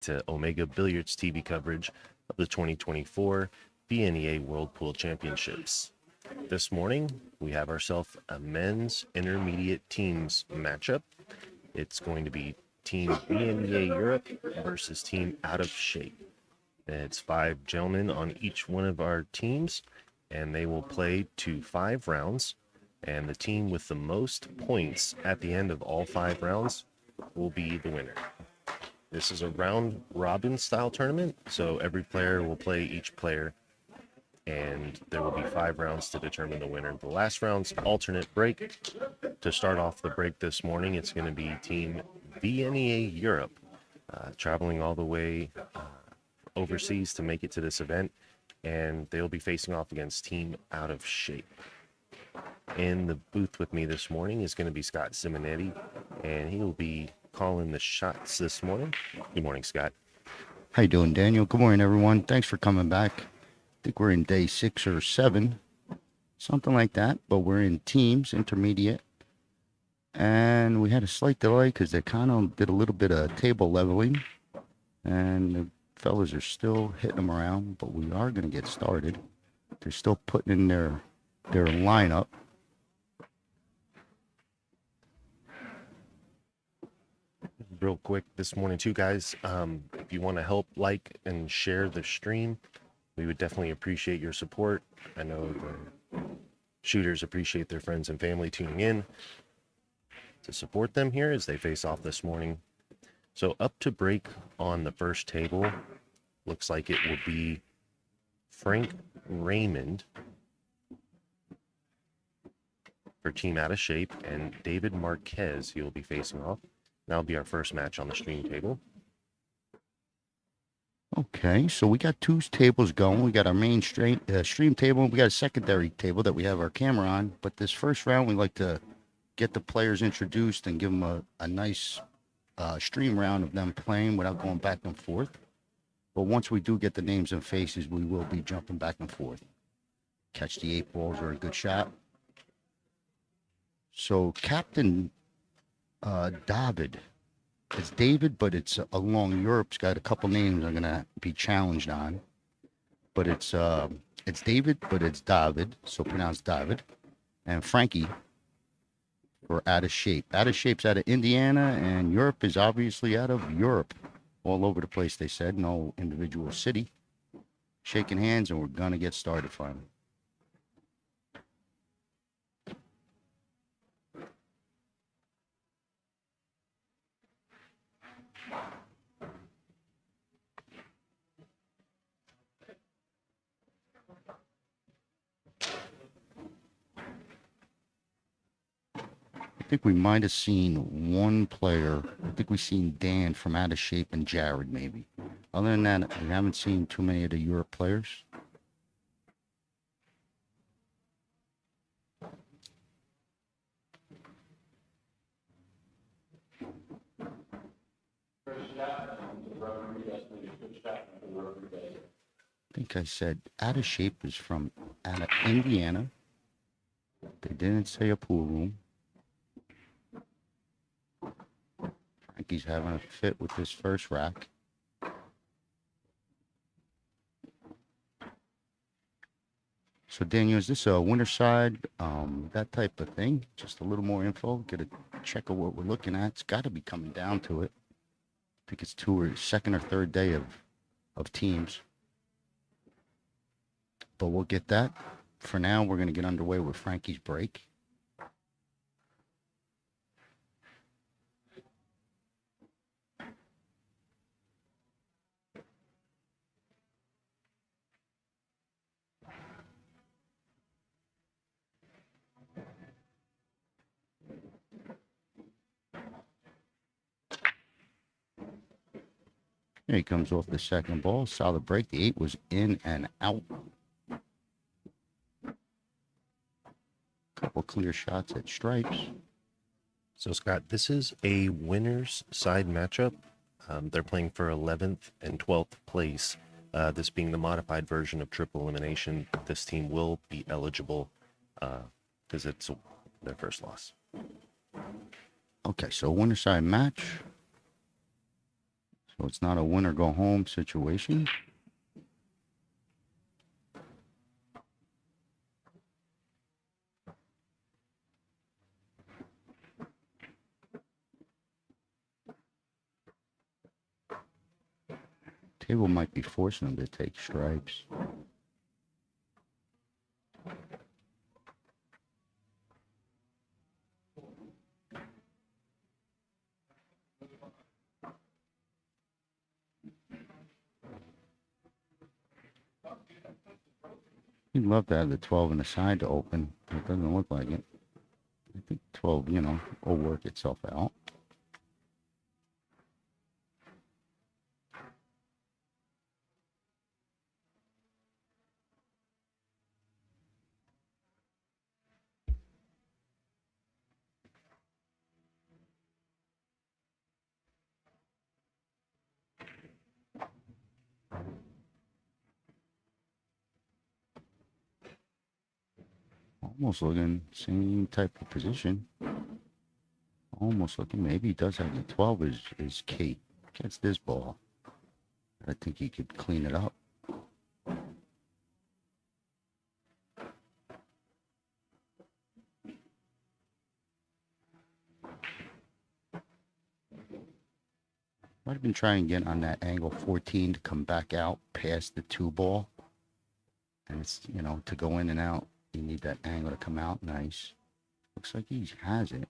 to Omega Billiards TV coverage of the 2024 VNEA World Pool Championships. This morning, we have ourselves a men's intermediate teams matchup. It's going to be Team VNEA Europe versus Team Out of Shape. It's 5 gentlemen on each one of our teams, and they will play to 5 rounds. And the team with the most points at the end of all 5 rounds will be the winner. This is a round robin style tournament, so every player will play each player, and there will be 5 rounds to determine the winner. The last round's alternate break. To start off the break this morning, it's going to be Team VNEA Europe, traveling all the way overseas to make it to this event, and they'll be facing off against Team Out of Shape. In the booth with me this morning is going to be Scott Simonetti, and he will be calling the shots this morning. Good morning, Scott. How you doing, Daniel? Good morning, everyone. Thanks for coming back. I think we're in day 6 or 7, something like that, but we're in teams, intermediate. And we had a slight delay because they kind of did a little bit of table leveling, and the fellas are still hitting them around, but we are going to get started. They're still putting in their lineup. Real quick this morning too, guys, if you want to help like and share the stream, we would definitely appreciate your support. I know the shooters appreciate their friends and family tuning in to support them here as they face off this morning. So up to break on the first table, looks like it will be Frank Raymond for Team Out of Shape and David Marquez, he will be facing off. That'll be our first match on the stream table. Okay, so we got 2 tables going. We got our main stream table, and we got a secondary table that we have our camera on. But this first round, we like to get the players introduced and give them a nice stream round of them playing without going back and forth. But once we do get the names and faces, we will be jumping back and forth. Catch the 8 balls or a good shot. So Captain David. It's David, but it's along Europe's got a couple names I'm gonna be challenged on. But it's David, but it's David, so pronounced David. And Frankie for Out of Shape. Out of Shape's out of Indiana, and Europe is obviously out of Europe. All over the place, they said, no individual city. Shaking hands, and we're gonna get started finally. I think we might have seen one player. I think we've seen Dan from Out of Shape and Jared, maybe. Other than that, we haven't seen too many of the Europe players. I think I said Out of Shape is from out of Indiana. They didn't say a pool room. Frankie's having a fit with this first rack. So Daniel, is this a winter side, that type of thing? Just a little more info, get a check of what we're looking at. It's got to be coming down to it. I think it's second or third day of teams. But we'll get that. For now, we're going to get underway with Frankie's break. Here he comes off the second ball. Solid break. The 8 was in and out. Couple clear shots at stripes. So, Scott, this is a winner's side matchup. They're playing for 11th and 12th place. This being the modified version of triple elimination. This team will be eligible because it's their first loss. Okay, so winner side match. So it's not a win or go home situation. Table might be forcing them to take stripes. You'd love to have the 12 and the side to open. It doesn't look like it. I think 12, you know, will work itself out. Almost looking same type of position. Almost looking. Maybe he does have the 12 is key. Gets this ball. I think he could clean it up. Might have been trying to get on that angle 14 to come back out past the 2 ball. And it's, you know, to go in and out, you need that angle to come out nice. Looks like he has it.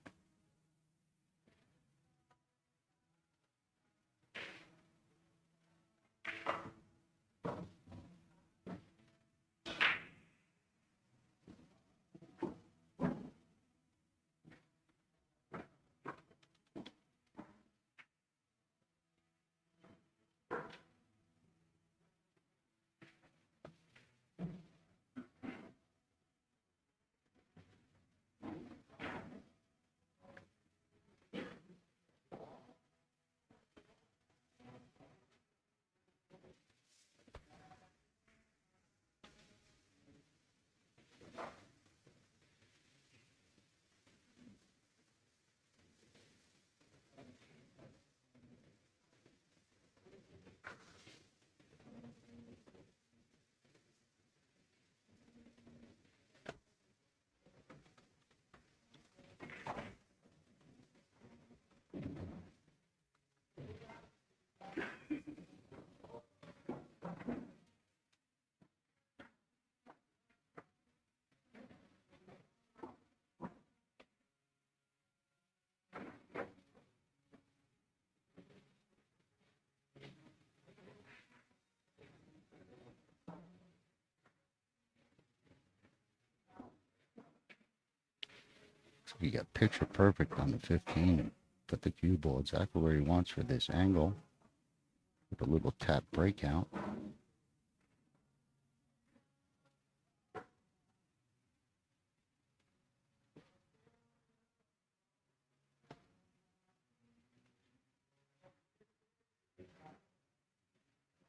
So he got picture perfect on the 15 and put the cue ball exactly where he wants for this angle. With a little tap breakout.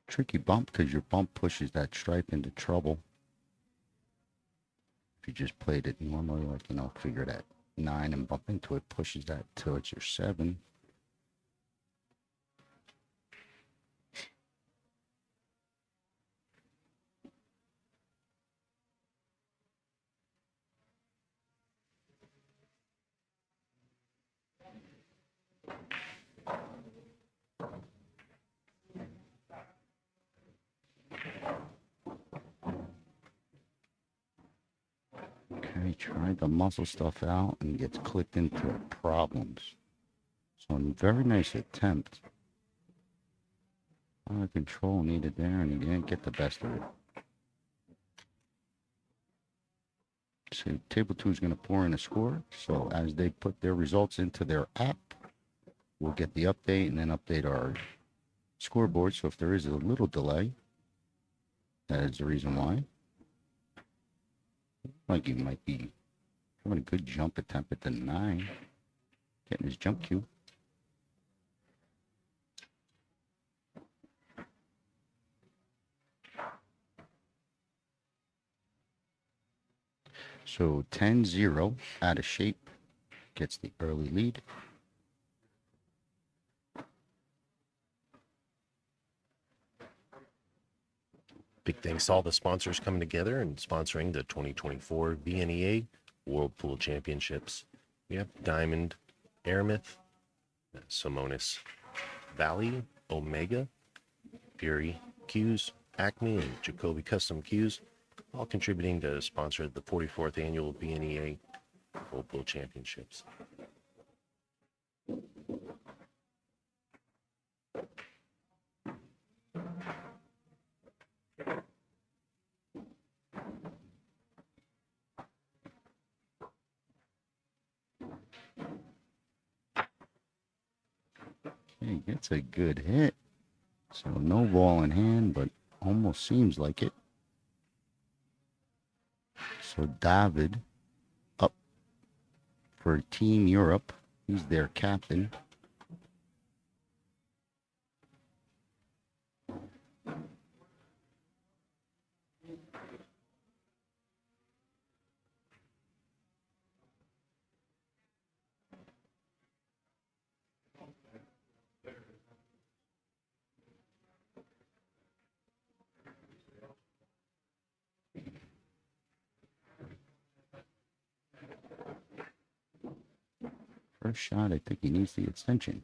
Tricky bump because your bump pushes that stripe into trouble. If you just played it normally, like, you know, figure that 9 and bump into it, pushes that towards your 7. Okay, tried to muscle stuff out and gets clipped into problems. So a very nice attempt. A lot of control needed there, and he didn't get the best of it. So Table 2 is going to pour in a score. So as they put their results into their app, we'll get the update and then update our scoreboard. So if there is a little delay, that is the reason why. Like he might be having a good jump attempt at the 9. Getting his jump cue. So 10-0 out of shape gets the early lead. Big thanks to all the sponsors coming together and sponsoring the 2024 VNEA World Pool Championships. We have Diamond, Aramith, Simonis, Valley, Omega, Fury, Q's, Acme, and Jacoby Custom Q's, all contributing to sponsor the 44th Annual VNEA World Pool Championships. He gets a good hit. So no ball in hand, but almost seems like it. So David up for Team Europe. He's their captain. First shot, I think he needs the extension.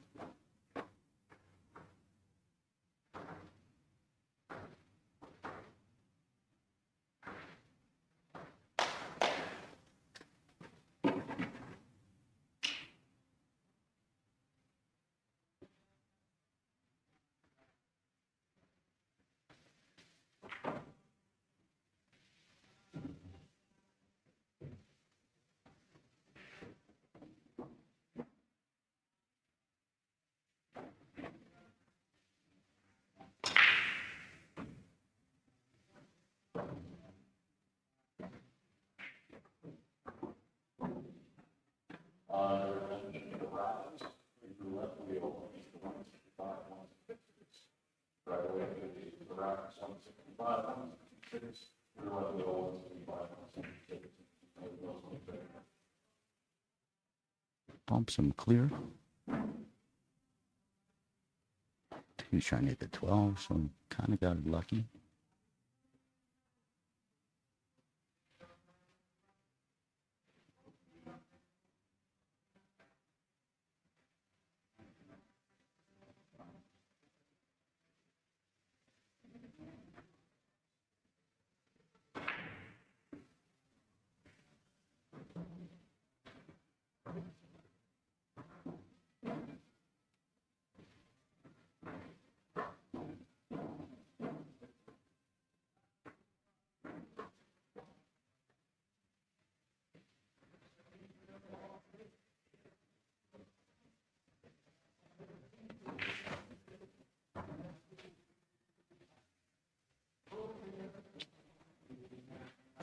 Bumps him clear. He was trying to hit the 12, so kind of got lucky.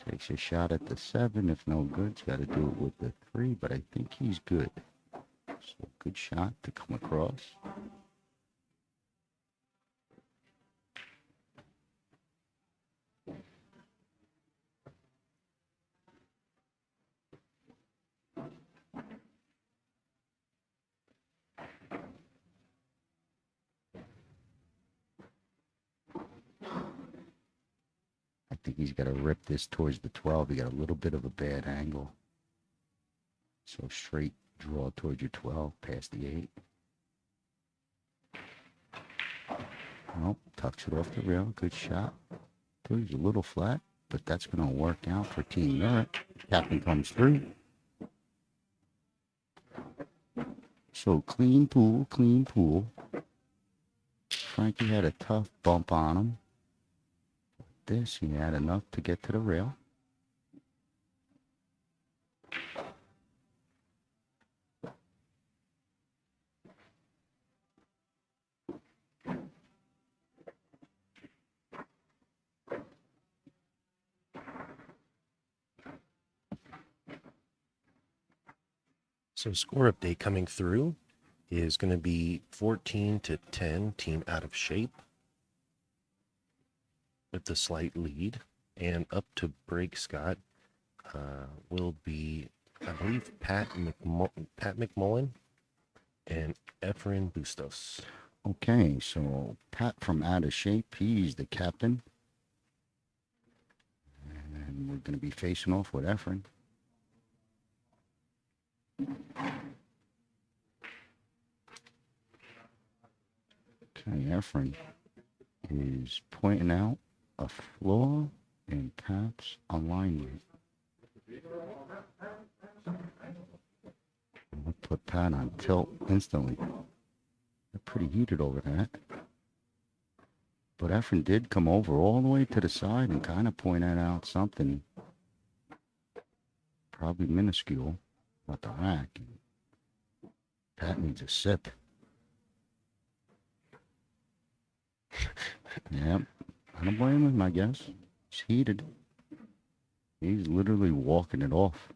Takes a shot at the 7. If no good, he's got to do it with the 3, but I think he's good. So good shot to come across. I think he's got to rip this towards the 12. He got a little bit of a bad angle. So straight draw towards your 12, past the 8. Nope, tucks it off the rail. Good shot. He's a little flat, but that's going to work out for Team Europe. Captain comes through. So clean pool, clean pool. Frankie had a tough bump on him. This, he had enough to get to the rail. So score update coming through is going to be 14-10, team out of shape with the slight lead. And up to break, Scott, will be, I believe, Pat McMullen and Efren Bustos. Okay, so Pat from out of shape, he's the captain. And we're going to be facing off with Efren. Okay, Efren is pointing out a flaw in Pat's alignment. I'll put Pat on tilt instantly. They're pretty heated over that. But Efren did come over all the way to the side and kind of pointed out something probably minuscule about the rack. Pat needs a sip. Yep. I don't blame him, I guess. He's heated. He's literally walking it off.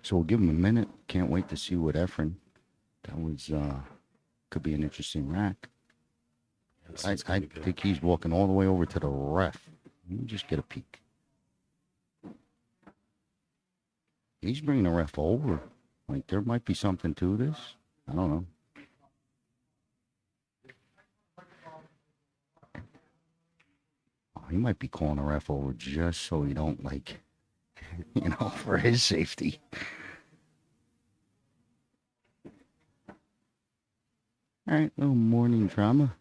So we'll give him a minute. Can't wait to see what Efren. That was, could be an interesting rack. I think he's walking all the way over to the ref. Let me just get a peek. He's bringing the ref over. Like, there might be something to this. I don't know. Oh, he might be calling the ref over just so he don't, like, you know, for his safety. All right, little morning drama.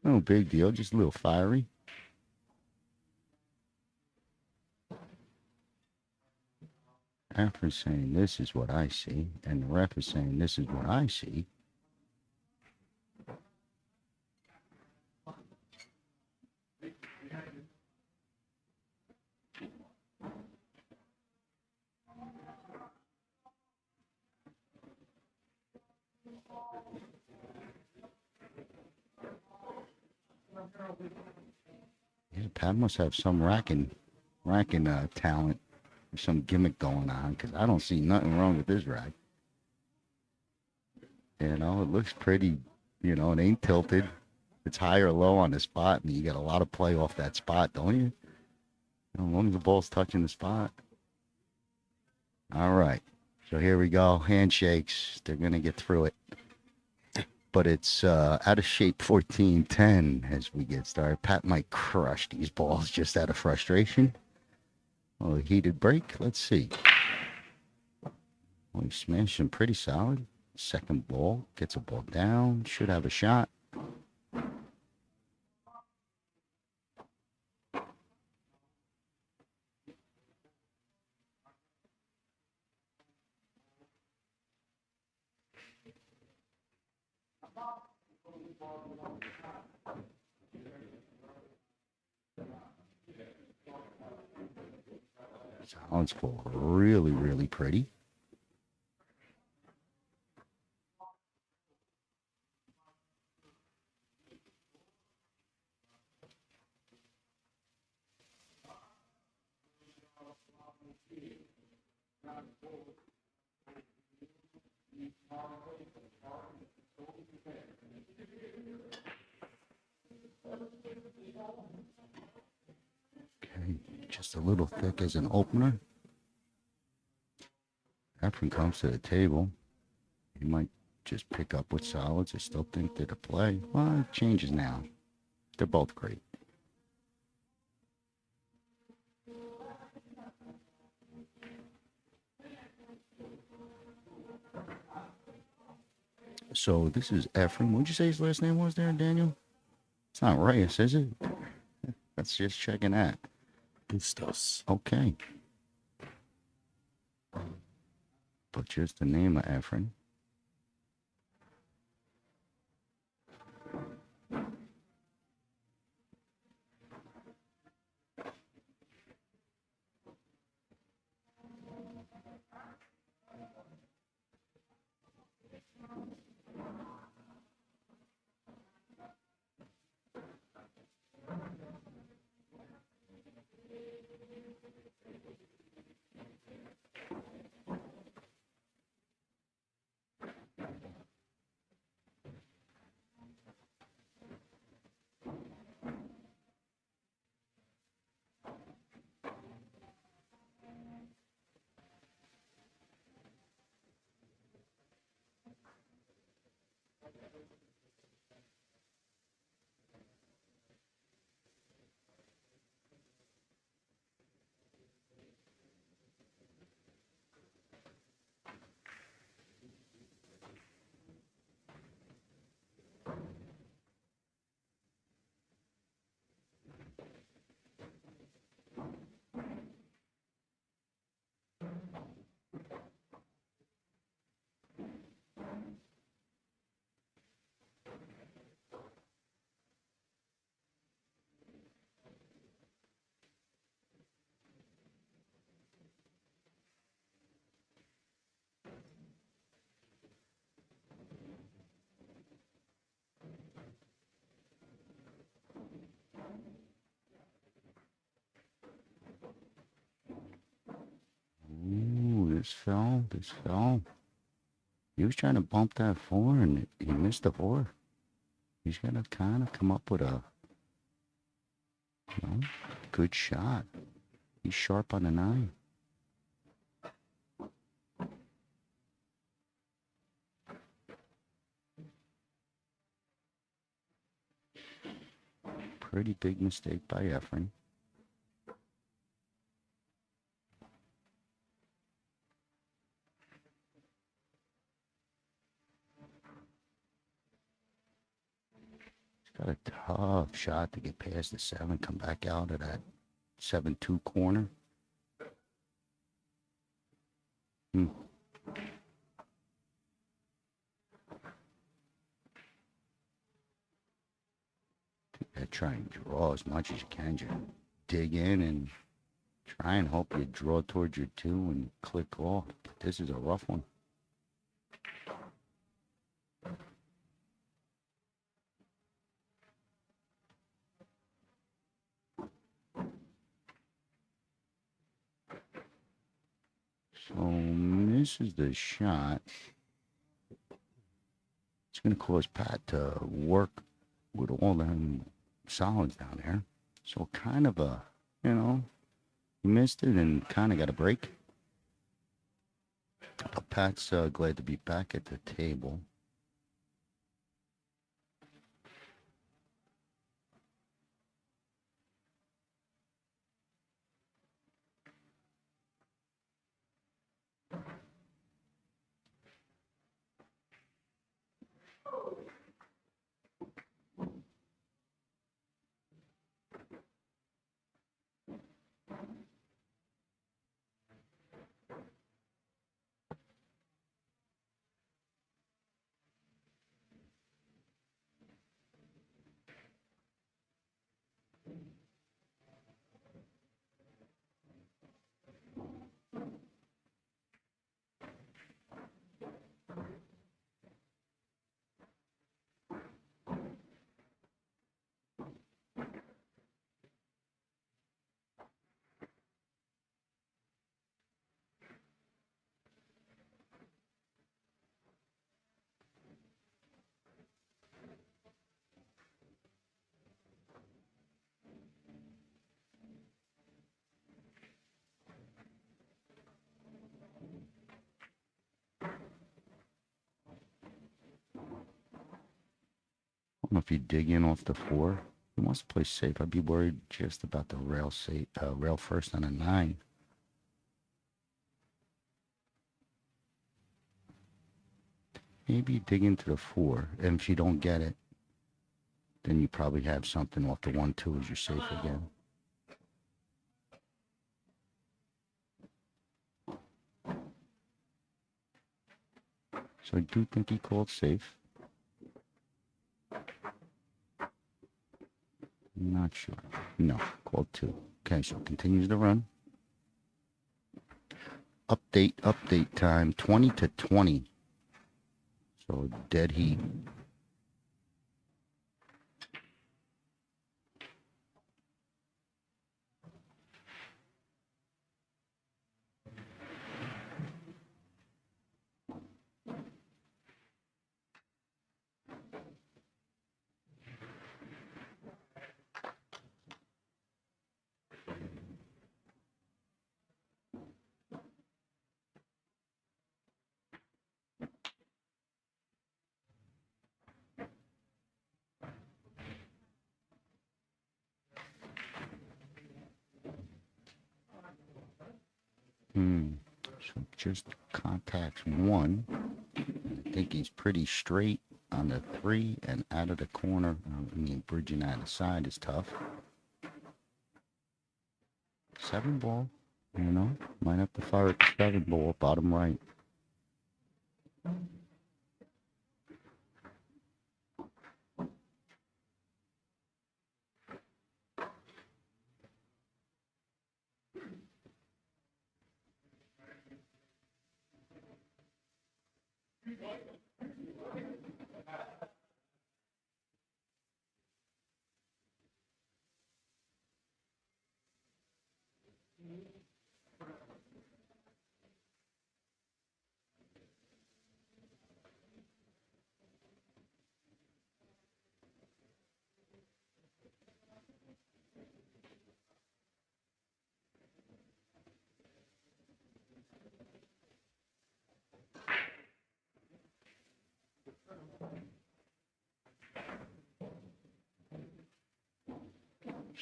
No big deal, just a little fiery. After saying this is what I see, and the ref is saying this is what I see. Yeah, Pat must have some racking talent or some gimmick going on, because I don't see nothing wrong with this rack. You know, it looks pretty, you know, it ain't tilted. It's high or low on the spot, and you get a lot of play off that spot, don't you? As long as the ball's touching the spot. All right. So here we go. Handshakes. They're going to get through it. But it's out of shape 14-10 as we get started. Pat might crush these balls just out of frustration. Oh, a heated break. Let's see. Well, he smashed him pretty solid. Second ball. Gets a ball down. Should have a shot. Sounds ball really, really pretty. Okay, just a little thick as an opener. Efren comes to the table. He might just pick up with solids. I still think they're to play. Well, it changes now. They're both great. So this is Efren. What'd you say his last name was there, Daniel? It's not Reyes, is it? Let's just checking that. Bustos. Okay. But just the name of Efren. This fell. He was trying to bump that 4 and he missed the 4. He's got to kind of come up with a good shot. He's sharp on the 9. Pretty big mistake by Efren. Got a tough shot to get past the 7, come back out of that 7-2 corner. Try and draw as much as you can. Just dig in and try and hope you draw towards your 2 and click off. But this is a rough one. So misses the shot. It's going to cause Pat to work with all them solids down there. So kind of a, he missed it and kind of got a break. But Pat's glad to be back at the table. I don't know if you dig in off the 4. He wants to play safe. I'd be worried just about the rail first on a 9. Maybe you dig into the 4, and if you don't get it, then you probably have something off the 1-2 as you're safe again. So I do think he called safe. Not sure. No, called 2. Okay, so continues the run. Update time, 20-20. So dead heat. So just contacts 1. I think he's pretty straight on the 3 and out of the corner. Bridging out of the side is tough. 7 ball, might have to fire at the 7 ball, bottom right.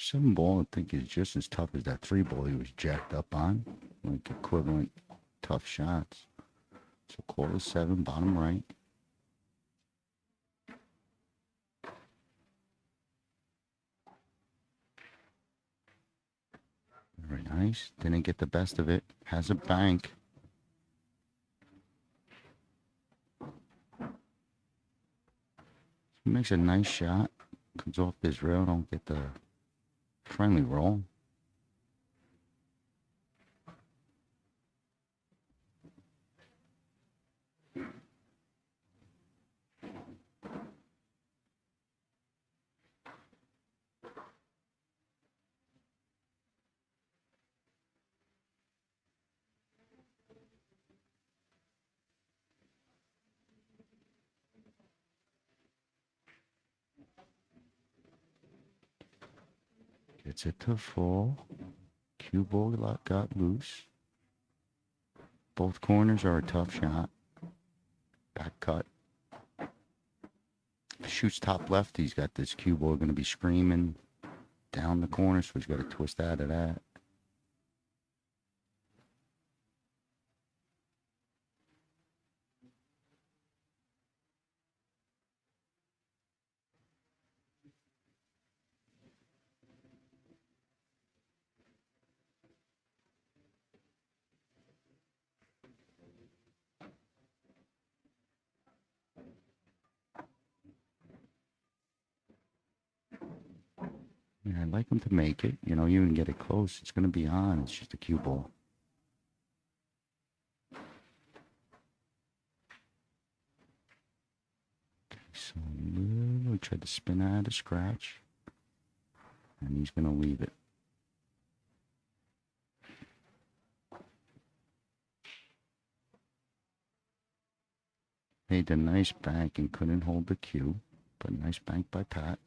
Seven ball, I think, is just as tough as that three ball he was jacked up on. Like equivalent tough shots. So quarter seven, bottom right. Very nice. Didn't get the best of it. Has a bank. Makes a nice shot. Comes off this rail. Don't get the friendly roll. Gets it to fall. Cue ball got loose. Both corners are a tough shot. Back cut. Shoots top left. He's got this cue ball going to be screaming down the corner, so he's got to twist out of that. Yeah, I'd like him to make it. You know, you can get it close. It's going to be on. It's just a cue ball. Okay, so he tried to spin out of scratch. And he's going to leave it. Made a nice bank and couldn't hold the cue. But nice bank by Pat.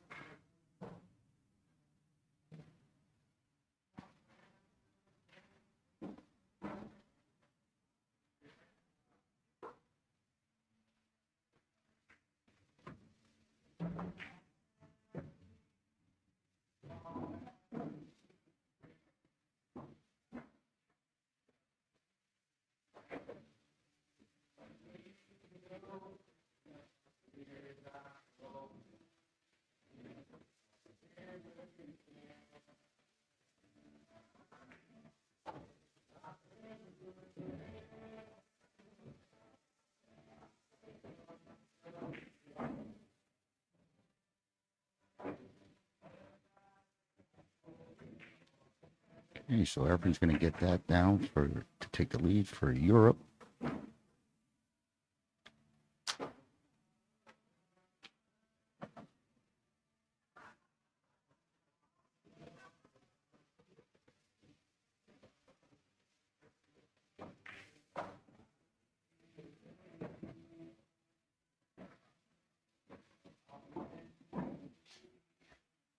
Okay, so everyone's going to get that down to take the lead for Europe.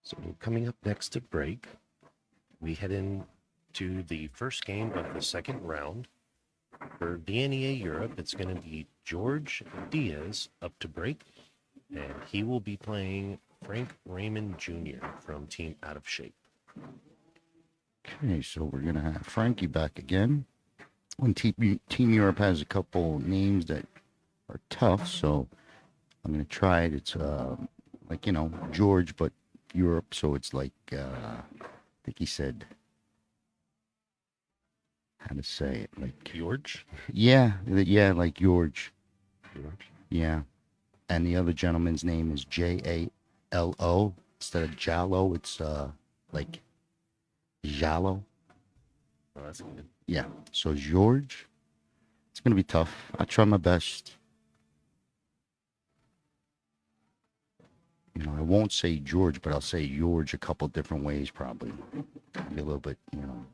So coming up next to break, we head into the first game of the second round. For VNEA Europe, it's going to be George Diaz up to break, and he will be playing Frank Raymond Jr. from Team Out of Shape. Okay, so we're going to have Frankie back again. And Team Europe has a couple names that are tough, so I'm going to try it. It's like, you know, George, but Europe, so it's like, I think he said, how to say it, like George? Yeah, like George. George? Yeah. And the other gentleman's name is Jalo. Instead of Jalo, it's like Jalo. Oh, that's good. Yeah. So George, it's going to be tough. I'll try my best. You know, I won't say George, but I'll say George a couple different ways probably. Maybe a little bit, you know.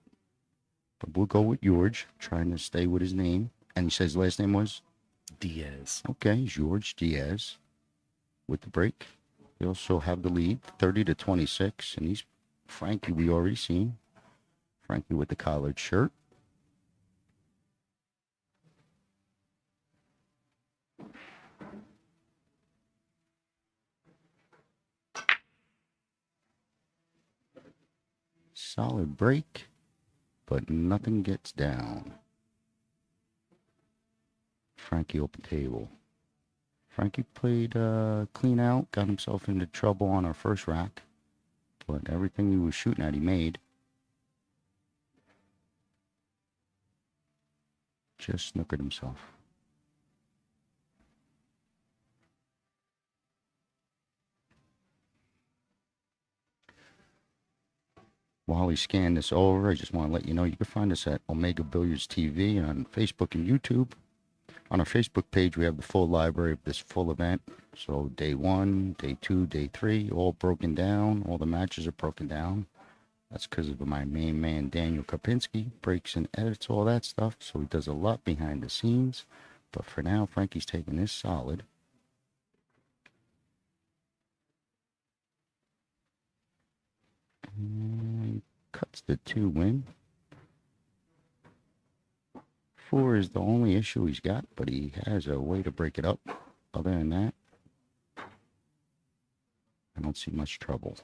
But we'll go with George, trying to stay with his name. And he says his last name was? Diaz. Okay, George Diaz with the break. They also have the lead, 30-26, and he's Frankie, we already seen. Frankie with the collared shirt. Solid break, but nothing gets down. Frankie open table. Frankie played clean out, got himself into trouble on our first rack, but everything he was shooting at, he made. Just snookered himself. While we scan this over, I just want to let you know you can find us at Omega Billiards TV on Facebook and YouTube. On our Facebook page, we have the full library of this full event. So day 1, day 2, day 3, all broken down. All the matches are broken down. That's because of my main man, Daniel Karpinski, breaks and edits all that stuff. So he does a lot behind the scenes. But for now, Frankie's taking this solid. And cuts the 2 win. 4 is the only issue he's got, but he has a way to break it up. Other than that, I don't see much trouble.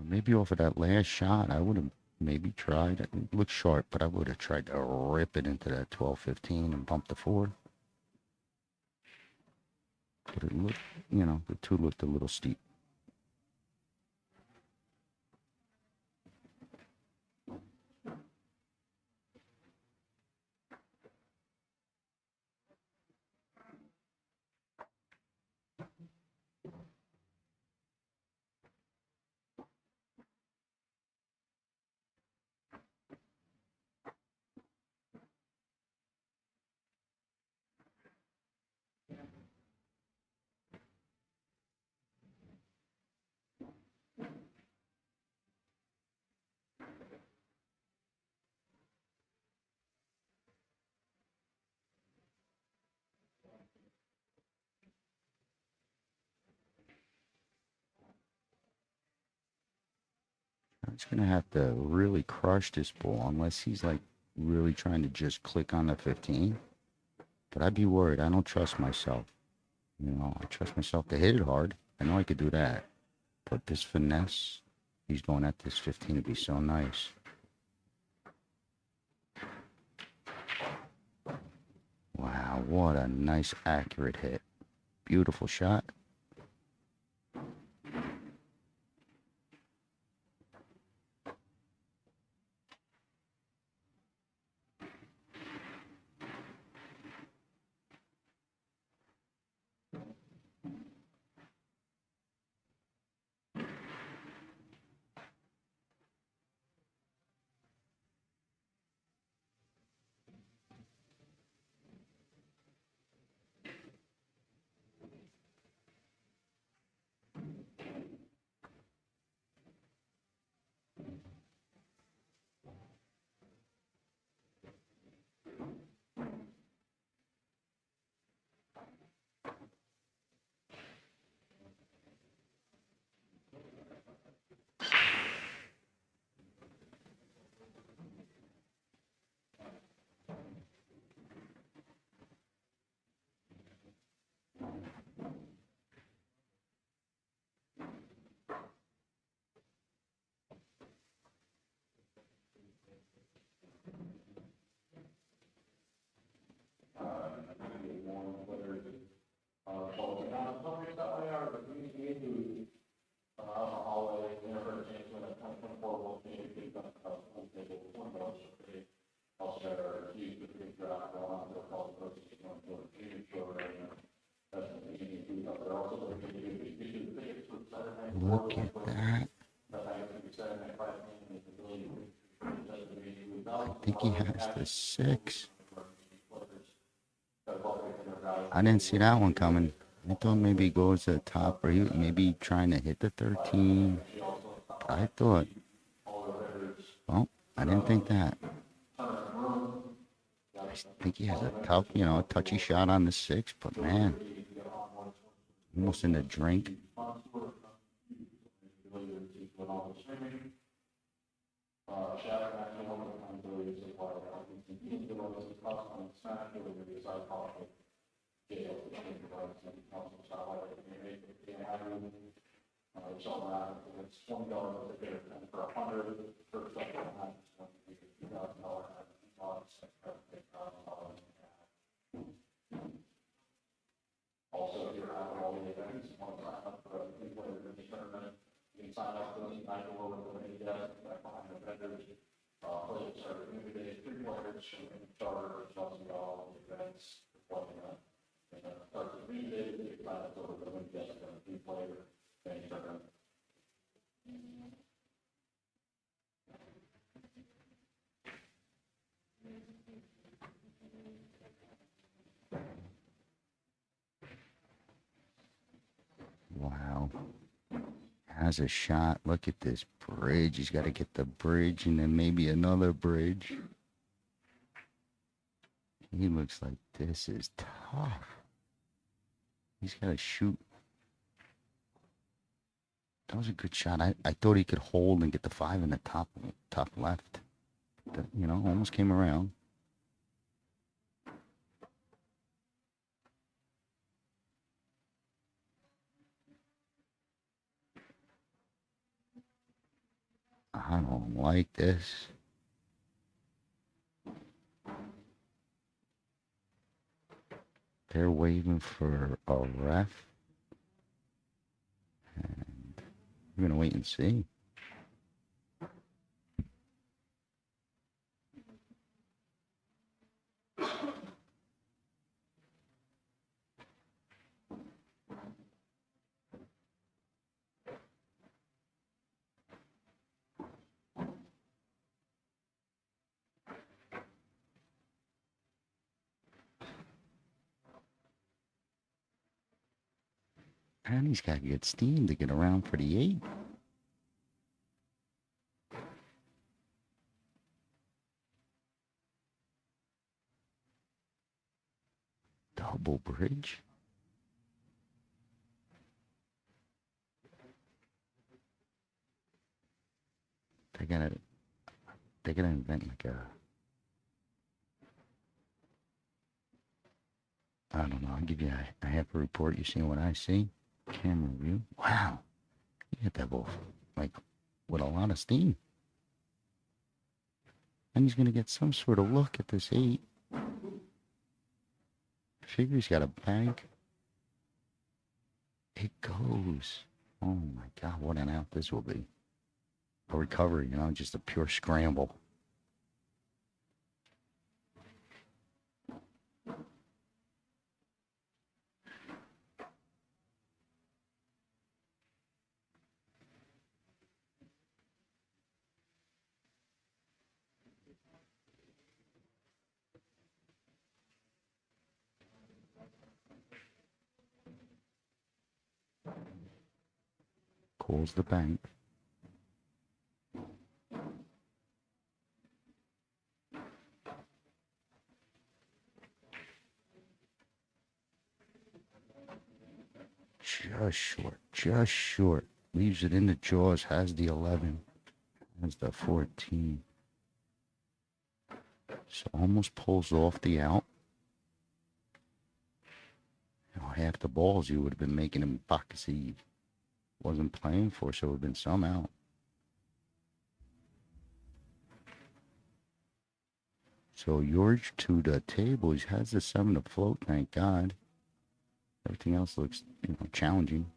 Maybe off of that last shot, I would have maybe tried. It looked sharp, but I would have tried to rip it into that 12-15 and bump the 4. But it looked, the 2 looked a little steep. He's going to have to really crush this ball unless he's like really trying to just click on the 15. But I'd be worried. I don't trust myself. I trust myself to hit it hard. I know I could do that. But this finesse, he's going at this 15 to be so nice. Wow, what a nice accurate hit. Beautiful shot. he has the 6. I didn't see that one coming. I thought maybe he goes to the top, or maybe trying to hit the 13. I thought. Well, I didn't think that. I think he has a tough, touchy shot on the 6, but man, almost in the drink. Wow. Has a shot. Look at this bridge. He's got to get the bridge and then maybe another bridge. He looks like this is tough. He's got to shoot. That was a good shot. I thought he could hold and get the 5 in the top left. Almost came around. I don't like this. They're waving for a ref. And we're going to wait and see. And he's got to get steam to get around for the 8. Double bridge. They're gonna invent like I don't know. I'll give you a half a report. You see what I see? Camera view. Wow. You hit that ball like with a lot of steam. And he's going to get some sort of look at this 8. Figure he's got a bank. It goes. Oh my God, what an out this will be. A recovery, just a pure scramble. Calls the bank. Just short. Leaves it in the jaws, has the 11, has the 14. So almost pulls off the out. Half the balls you would have been making him pockets he wasn't playing for, so it would have been some out. So George to the table. He has the 7 to float, thank God. Everything else looks, challenging.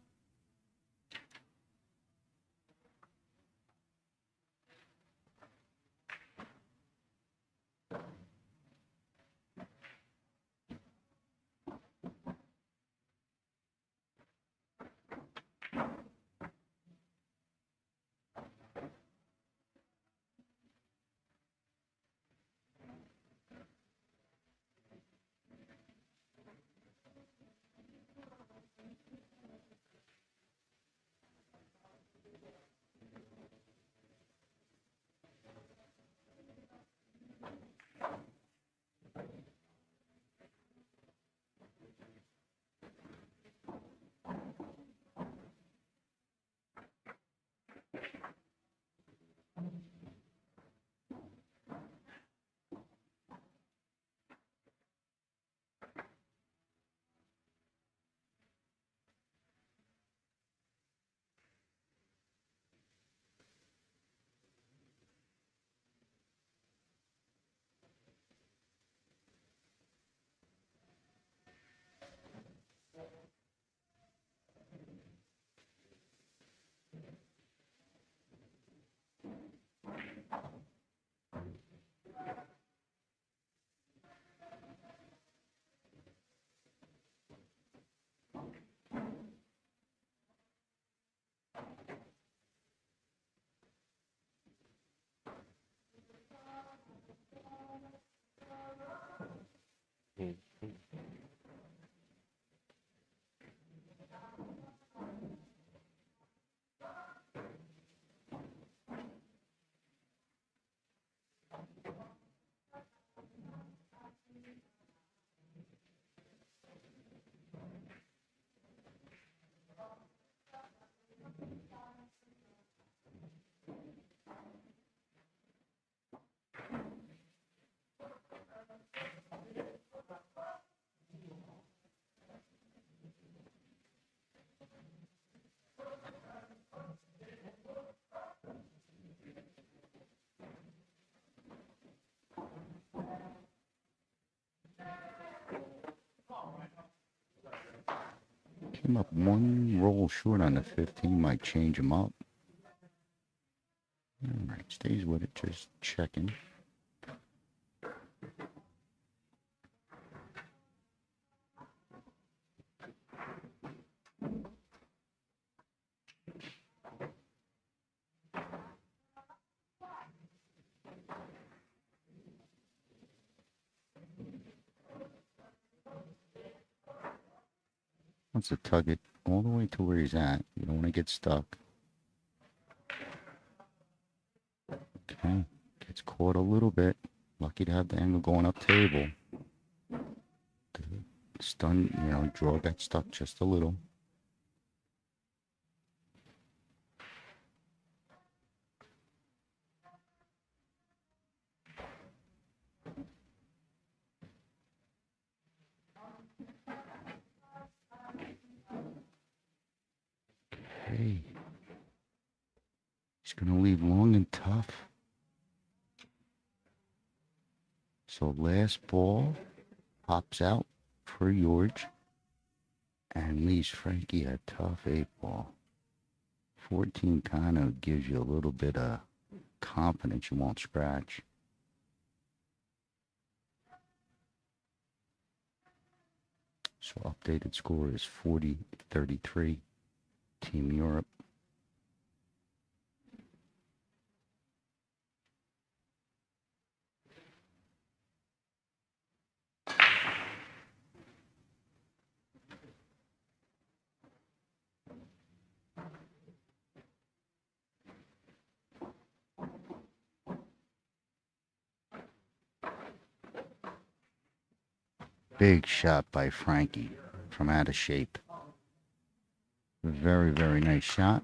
Came up one roll short on the 15. Might change him up. All right, stays with it. Just checking. Wants to tug it all the way to where he's at. You don't want to get stuck. Okay, gets caught a little bit. Lucky to have the angle going up table. Stun, draw got stuck just a little. Okay. He's going to leave long and tough. So last ball pops out for George and leaves Frankie a tough 8-ball. 14 kind of gives you a little bit of confidence you won't scratch. So updated score is 40-33, Team Europe. Big shot by Frankie from out of shape. Very, very nice shot.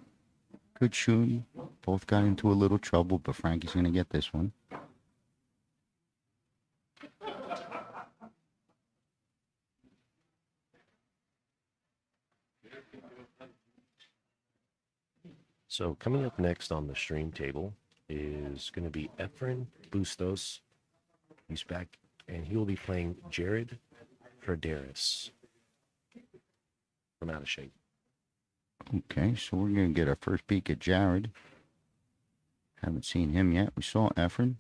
Good shooting. Both got into a little trouble, but Frankie's going to get this one. So coming up next on the stream table is going to be Efren Bustos. He's back, and he will be playing Jared Frederis from out of shape. Okay, so we're going to get our first peek at Jared. Haven't seen him yet. We saw Efren.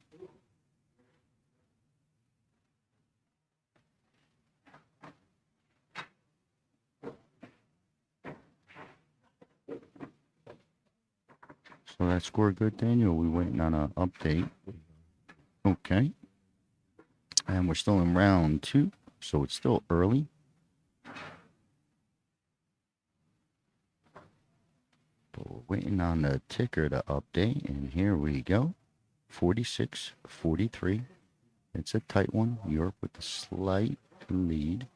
So that score good, Daniel? We waiting on an update. Okay. And we're still in round 2, so it's still early. But we're waiting on the ticker to update, and here we go. 46-43. It's a tight one. Europe with a slight lead.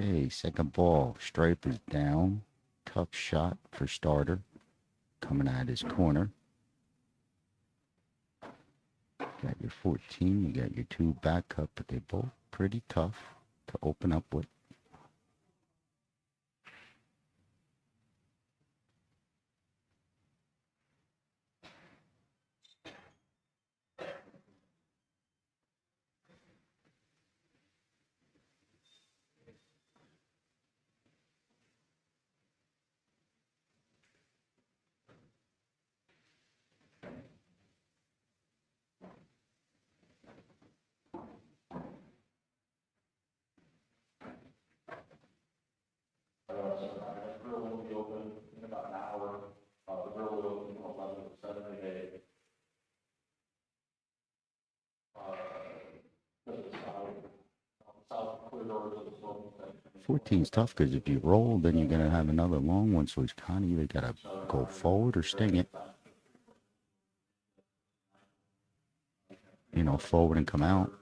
Okay, second ball. Stripe is down. Tough shot for starter. Coming out his corner. Got your 14. You got your 2 back cut, but they both pretty tough to open up with. 14's tough because if you roll, then you're going to have another long one. So he's kind of either got to go forward or sting it. You know, forward and come out.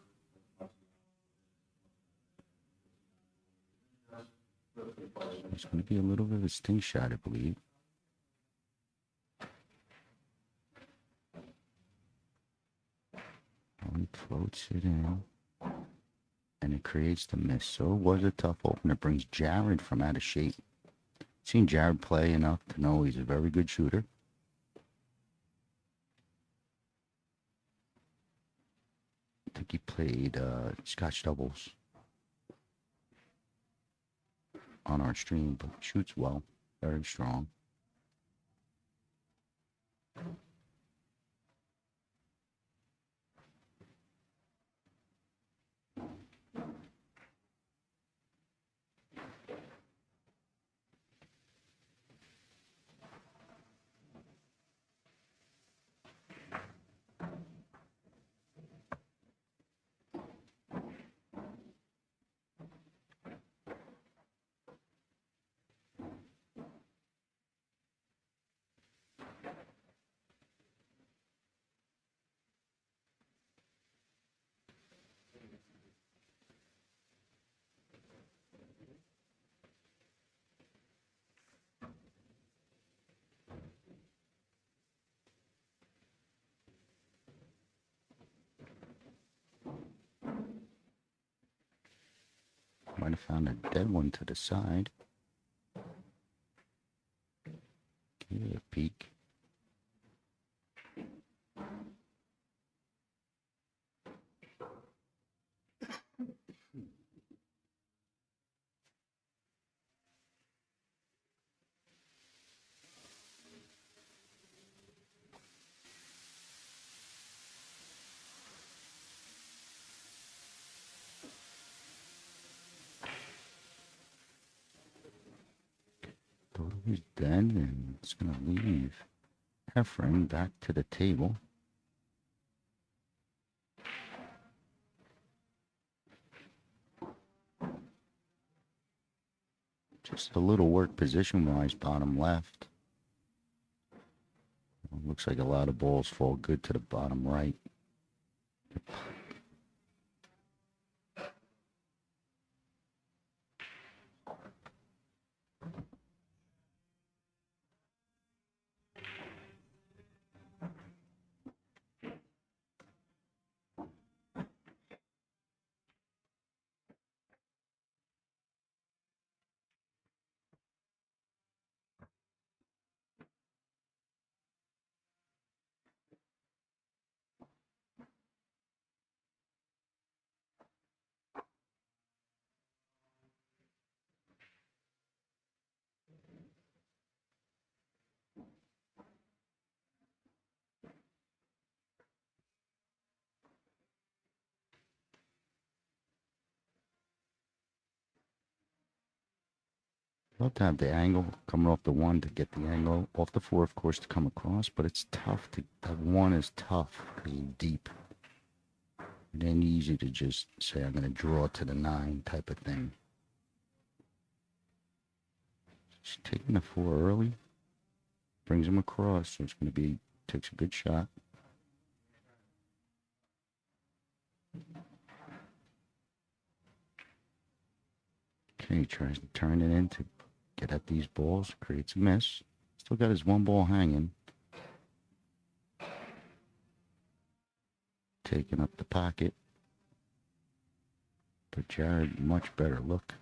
It's going to be a little bit of a sting shot, I believe. He floats it in. And it creates the miss. So it was a tough open. It brings Jared from out of shape. Seen Jared play enough to know he's a very good shooter. I think he played Scotch Doubles on our stream, but shoots well, very strong. Might have found a dead one to the side. Give it a peek. Totally dead, and it's going to leave Heffron back to the table. Just a little work position-wise, bottom left. Looks like a lot of balls fall good to the bottom right. Love to have the angle coming off the one to get the angle off the four, of course, to come across, but it's tough to, that one is tough, deep. It ain't easy to just say, I'm going to draw to the 9 type of thing. Just taking the 4 early, brings him across, so it's going to be, takes a good shot. Okay, he tries to turn it in to get at these balls, creates a miss. Still got his one ball hanging. Taking up the pocket. But Jared, much better look.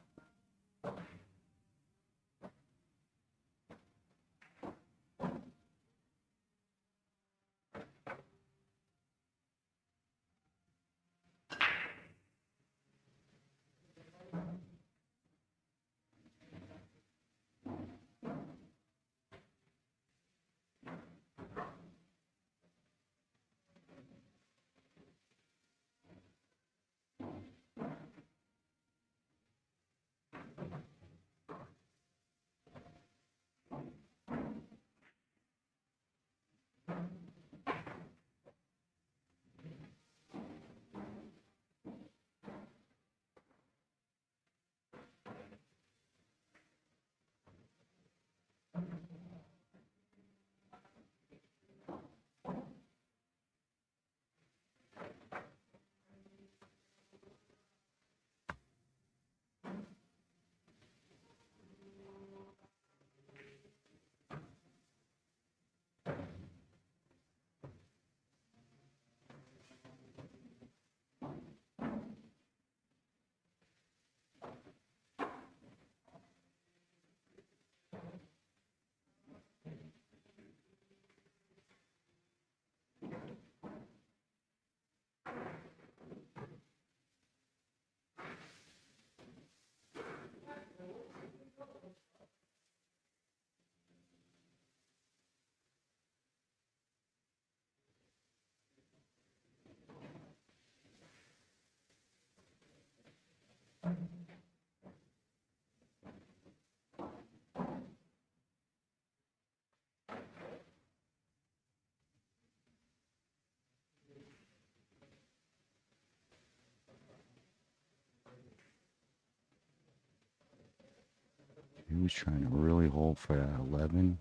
He was trying to really hold for that 11.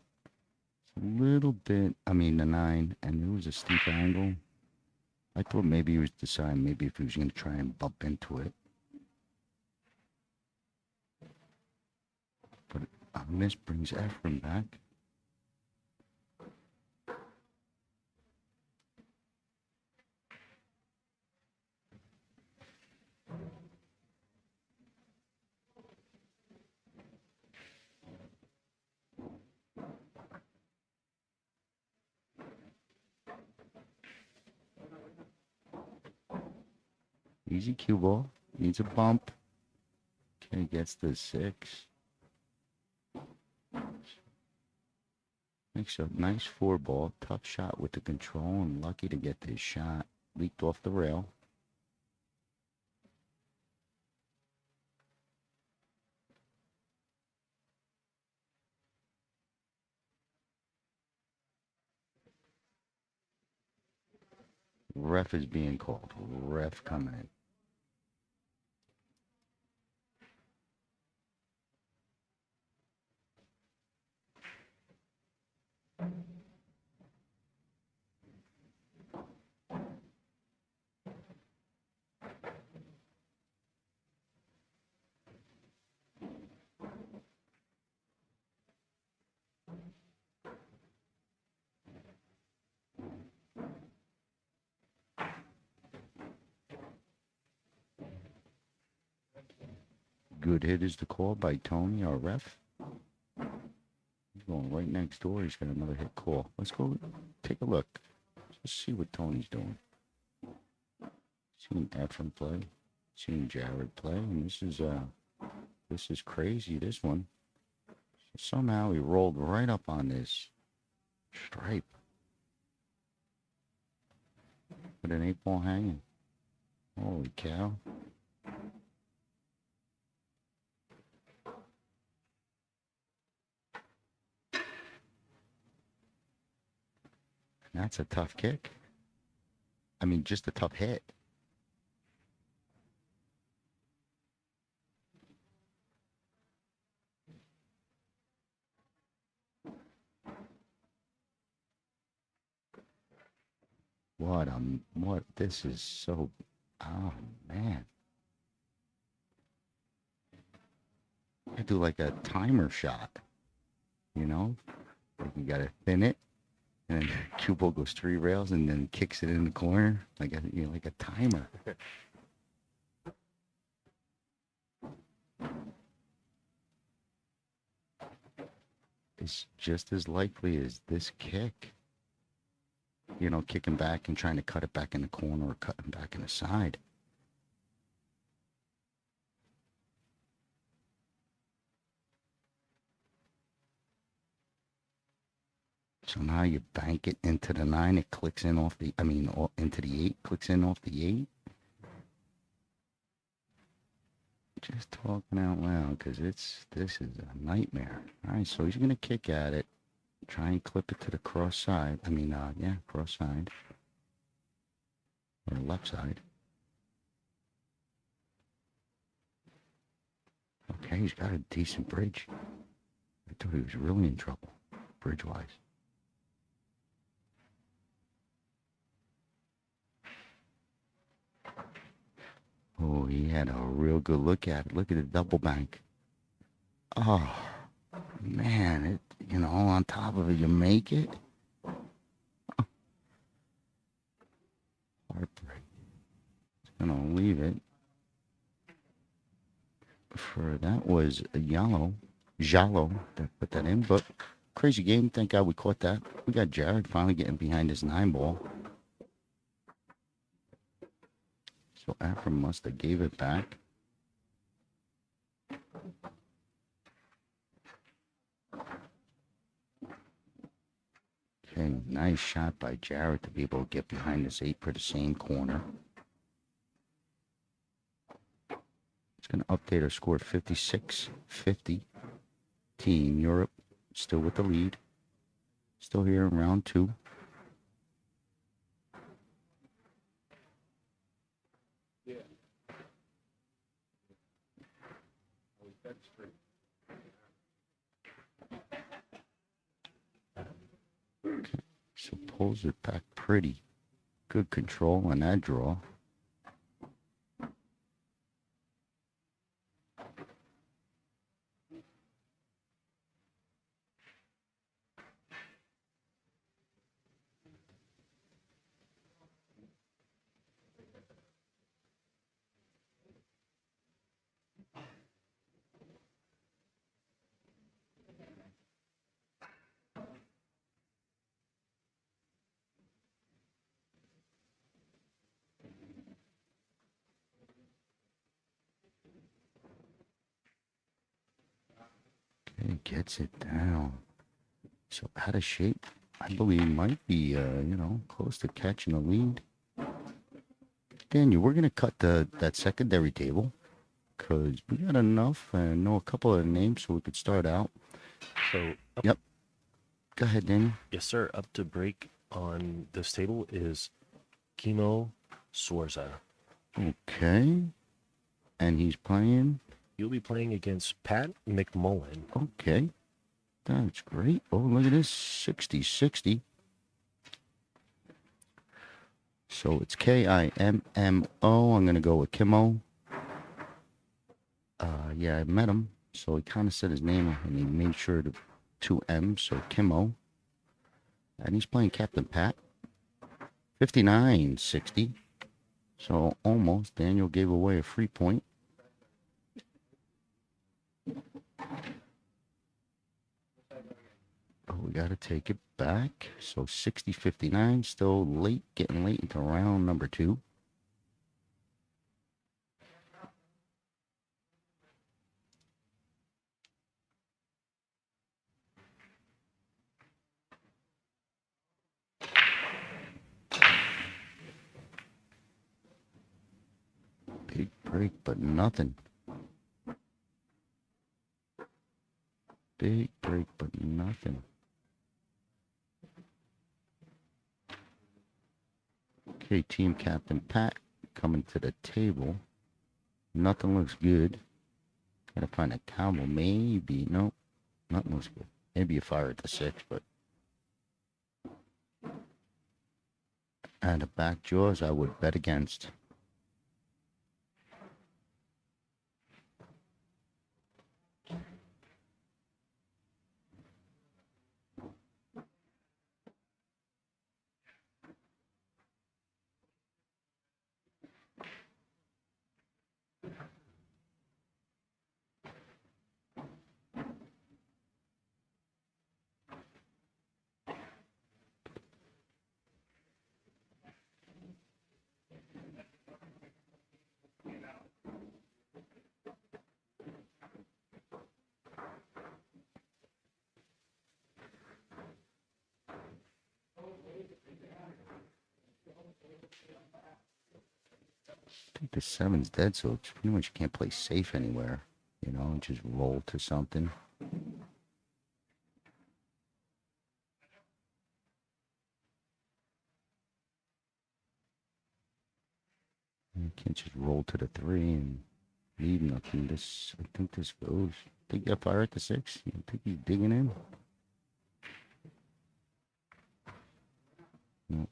A little bit, I mean, the 9, and it was a steep angle. I thought maybe he was deciding maybe if he was going to try and bump into it. But a miss brings Ephraim back. Easy cue ball. Needs a bump. Okay, gets the 6. Makes a nice 4 ball. Tough shot with the control and lucky to get this shot. Leaked off the rail. Ref is being called. Ref coming in. Good hit is the call by Tony, our ref. He's going right next door. He's got another hit call. Let's go take a look. Let's see what Tony's doing. Seeing Ephraim play. Seeing Jared play. And this is crazy, this one. Somehow he rolled right up on this stripe. With an 8-ball hanging. Holy cow. That's a tough kick. I mean, just a tough hit. What, this is so, oh man. I do like a timer shot, you know? Like you gotta thin it, and then cue ball goes 3 rails and then kicks it in the corner, like like a timer. It's just as likely as this kick. You know, kicking back and trying to cut it back in the corner or cutting back in the side. So now you bank it into the 9. It clicks in off the, into the 8. Clicks in off the 8. Just talking out loud because this is a nightmare. All right, so he's going to kick at it. Try and clip it to the cross side. Cross side. Or left side. Okay, he's got a decent bridge. I thought he was really in trouble, bridge-wise. Oh, he had a real good look at it. Look at the double bank. Oh, man, on top of it, you make it. Oh. Heartbreak. It's gonna leave it. That was a Jalo that put that in, but crazy game. Thank God we caught that. We got Jared finally getting behind his 9 ball. So Ephraim must have gave it back. Okay, nice shot by Jared to be able to get behind this 8 for the same corner. It's Going to update our score 56-50. Team Europe still with the lead. Still here in round 2. Okay, so pulls it back pretty. Good control on that draw. Okay, gets it down. So out of shape, I believe might be, close to catching the lead. Daniel, we're going to cut that secondary table because we got enough and know a couple of names so we could start out. So, Yep. Go ahead, Daniel. Yes, sir. Up to break on this table is Kimo Swarza. Okay. And he's playing? You'll be playing against Pat McMullen. Okay. That's great. Oh, look at this. 60-60. So it's K-I-M-M-O. I'm going to go with Kimo. Yeah, I met him. So he kind of said his name and he made sure to 2 M's. So Kimo. And he's playing Captain Pat. 59-60. So almost. Daniel gave away a free point. Oh, we got to take it back. So 60-59. Still late. Getting late into round number 2. Big break, but nothing. Big break, but nothing. Okay, team captain Pat coming to the table. Nothing looks good. Gotta find a combo. Maybe. Nope. Nothing looks good. Maybe a fire at the 6, but. And the back jaws I would bet against. I think the 7's dead, so it's pretty much you can't play safe anywhere. You know, just roll to something. You can't just roll to the 3 and leave nothing. I think this goes. Think that fire at the 6? You think he's digging in? No.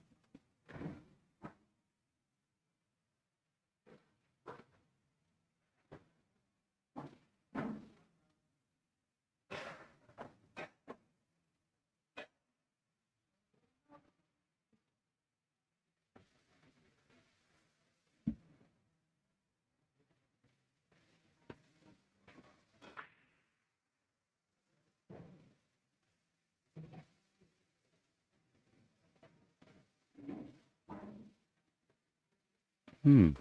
Hmm.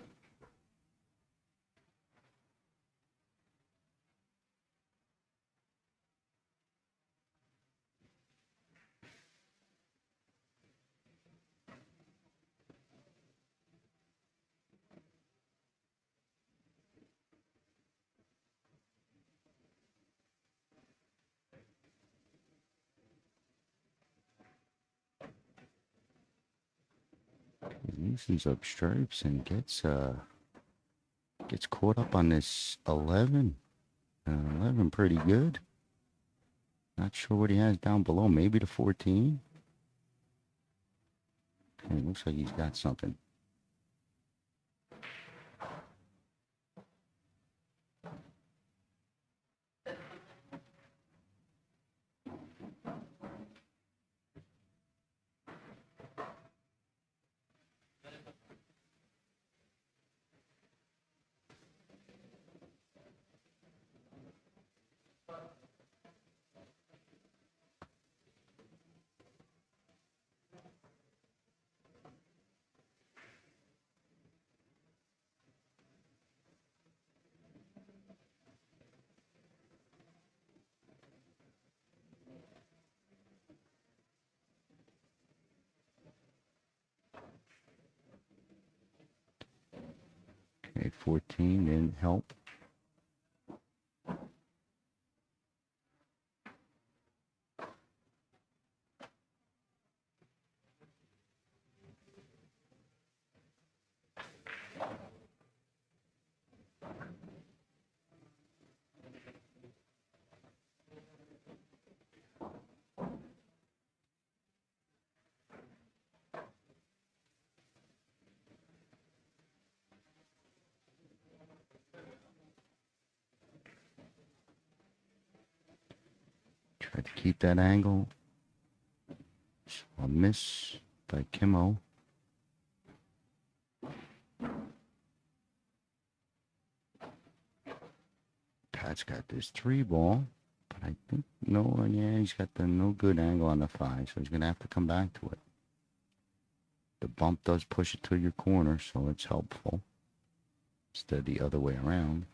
loosens up stripes and gets caught up on this 11. 11 pretty good. Not sure what he has down below. Maybe the 14. Okay, looks like he's got something. Okay, 14 didn't help. Tried to keep that angle. So a miss by Kimmo. Pat's got this 3 ball, but I think yeah, he's got the no good angle on the 5, so he's gonna have to come back to it. The bump does push it to your corner, so it's helpful instead of the other way around.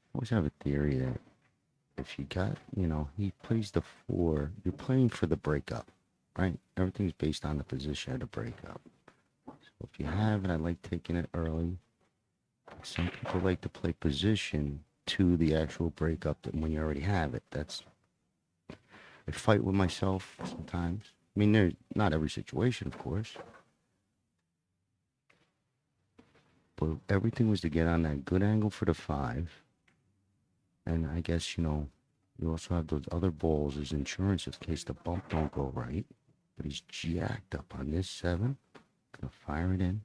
I always have a theory that if you got, he plays the 4, you're playing for the breakup, right? Everything's based on the position of the breakup. So if you have it, I like taking it early. Some people like to play position to the actual breakup when you already have it. I fight with myself sometimes. I mean, there's not every situation, of course. But everything was to get on that good angle for the 5. And I guess, you also have those other balls as insurance in case the bump don't go right. But he's jacked up on this 7. Gonna fire it in.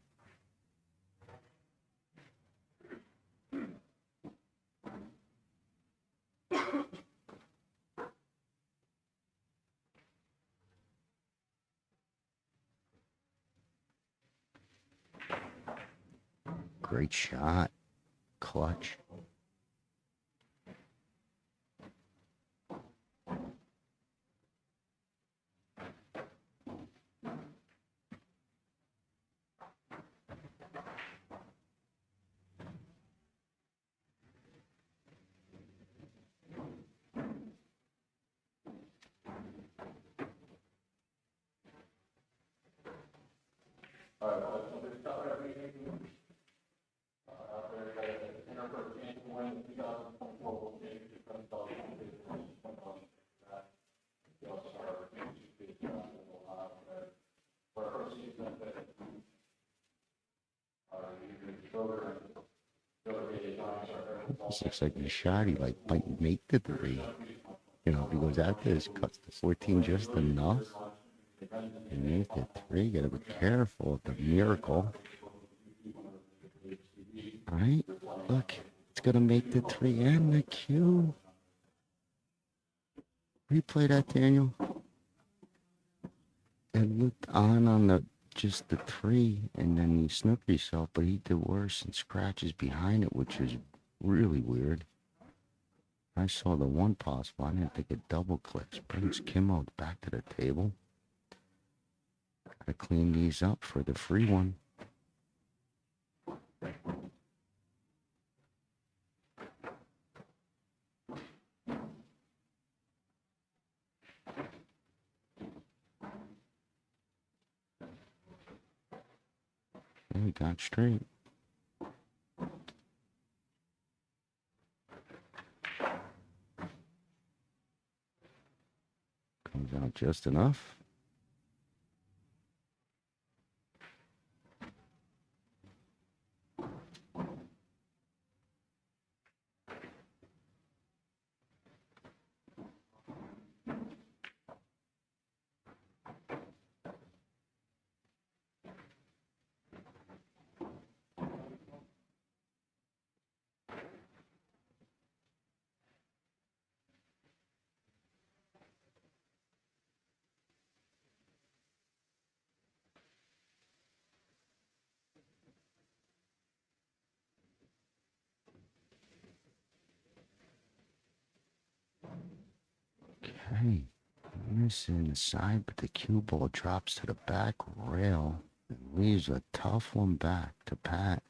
Great shot. Clutch. This looks like a shot. He might make the 3. If he goes out there, cuts the 14 just enough. And make the 3. Gotta be careful with the miracle. All right, look, it's gonna make the 3 and the Q. Replay that, Daniel. And looked on the just the 3, and then he snooked himself, but he did worse and scratches behind it, which is really weird. I saw the 1 possible. I didn't think it double clicks. Brings Kimmo back to the table. Gotta clean these up for the free one. And we got straight. Comes out just enough. Okay, missing the side, but the cue ball drops to the back rail and leaves a tough one back to Pat.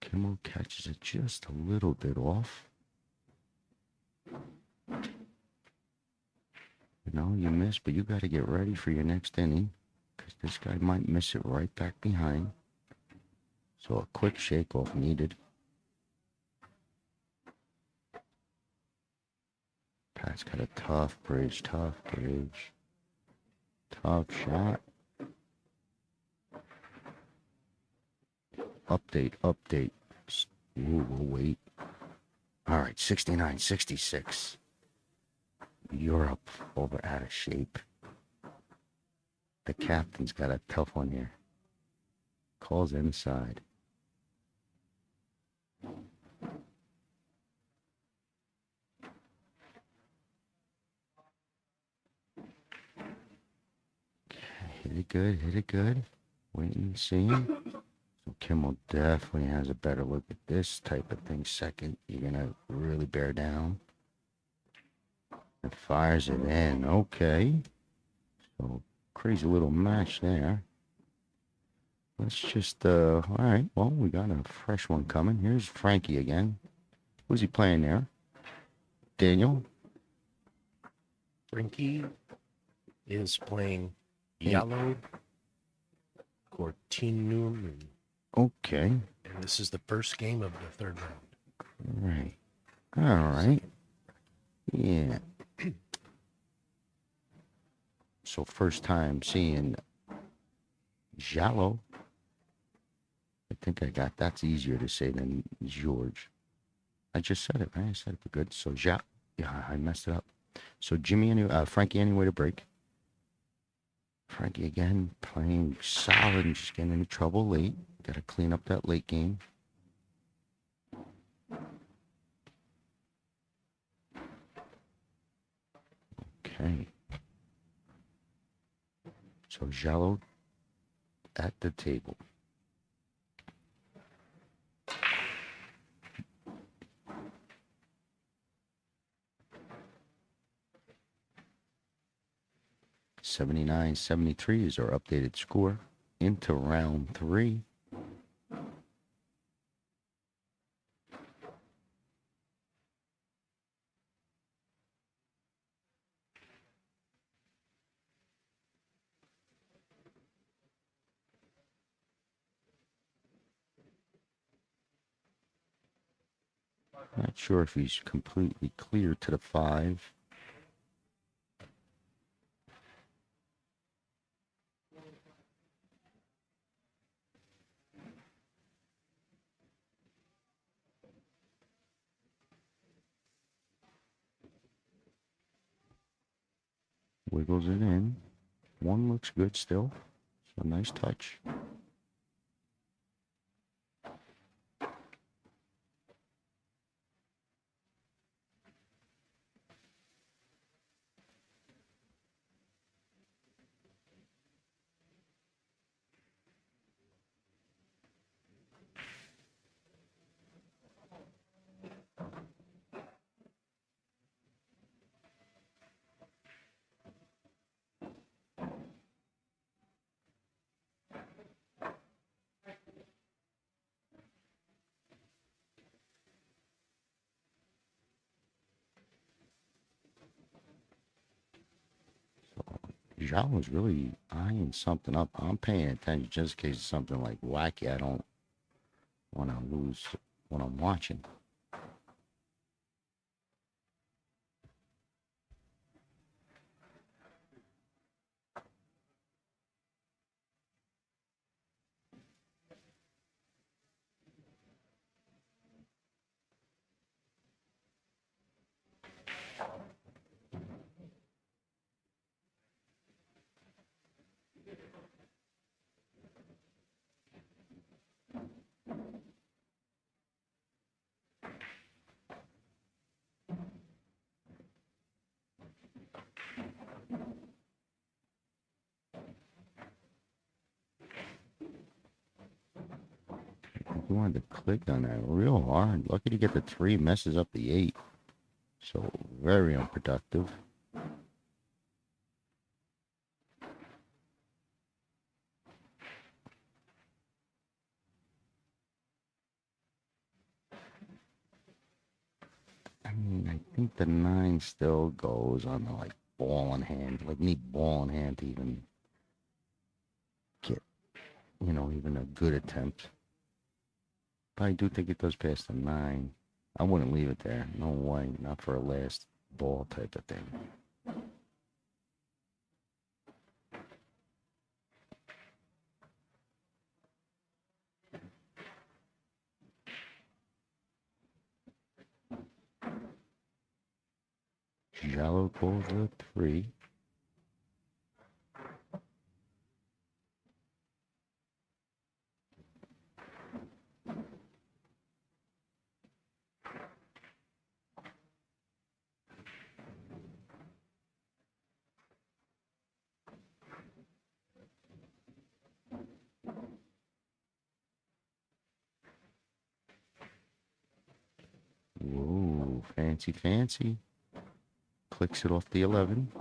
Kimmel catches it just a little bit off. You miss, but you got to get ready for your next inning because this guy might miss it right back behind. So a quick shake-off needed. Pat's got a tough bridge. Tough shot. Update. Ooh, we'll wait. All right, 69-66. Europe over out of shape. The captain's got a tough one here. Calls inside. Hit it good. Wait and see. So Kimmel definitely has a better look at this type of thing. Second, you're going to really bear down. And fires it in. Okay. So crazy little match there. Let's just, all right. Well, we got a fresh one coming. Here's Frankie again. Who's he playing there? Daniel? Frankie is playing Yellow Cortinum. Okay. And this is the first game of the 3rd round. All right. Yeah. So first time seeing Jalo. I think I got that's easier to say than George. I just said it, right? I said it good. So yeah, I messed it up. So Frankie anyway to break. Frankie again playing solid and just getting into trouble late. Got to clean up that late game. Okay. So Jalo at the table. $79-73 is our updated score into round 3. Not sure if he's completely clear to the 5. Wiggles it in. 1 looks good still. So nice touch. Zhao was really eyeing something up. I'm paying attention just in case it's something like wacky. I don't want to lose what I'm watching. He wanted to click on that real hard. Lucky to get the 3, messes up the 8. So very unproductive. I mean, I think the 9 still goes on the like ball in hand. Like need ball in hand to even get, even a good attempt. But I do think it does pass the 9. I wouldn't leave it there. No way. Not for a last ball type of thing. Shallow calls a 3. Whoa, fancy, fancy. Clicks it off the 11.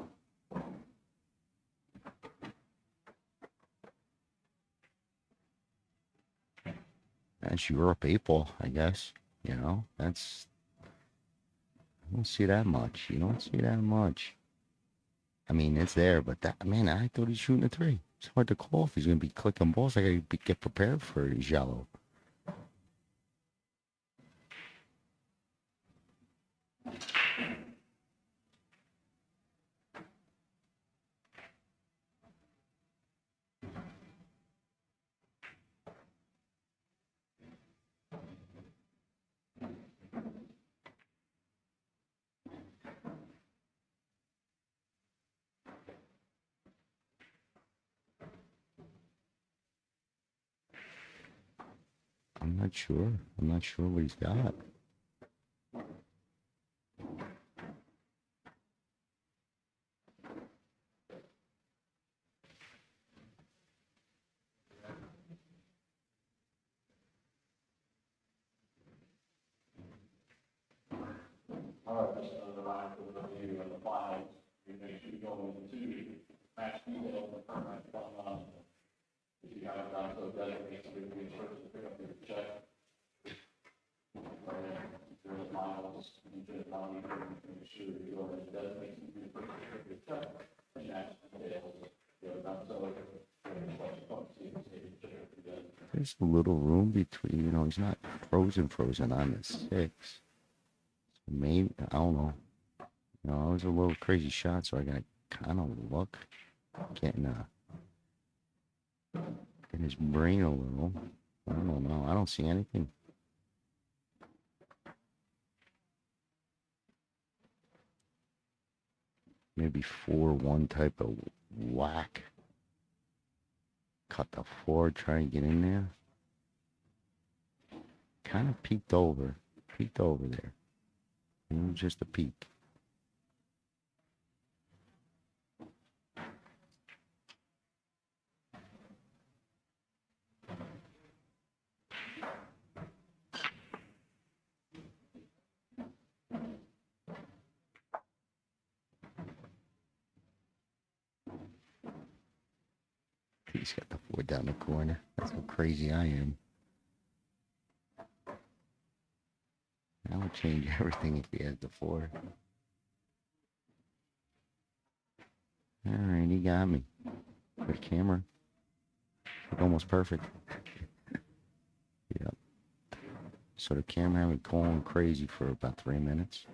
That's Europe 8 ball, I guess. That's. I don't see that much. You don't see that much. I mean, it's there, but man, I thought he's shooting a 3. It's hard to call if he's going to be clicking balls. I got to get prepared for Jalo. not sure. I'm not sure what he's got. All right, just another line for the review of the finals. We make sure you go into match detail and permit going on. If you haven't done so, designate somebody to be sure to pick up your check. During the finals, you can make sure you go and designate somebody to pick up your check. And match details. You have done so. There's a little room between, you know, he's not frozen on the 6. Maybe, I don't know. You know, it was a little crazy shot, so I got kind of luck getting in his brain a little. I don't know. I don't see anything. Maybe 4-1 type of whack. Cut the 4, try to get in there. Kind of peeked over there. It was just a peek. He's got the 4 down the corner. That's how crazy I am. That would change everything if he had the 4. Alright, he got me. Good camera. Almost perfect. Yep. So the camera had me going crazy for about 3 minutes.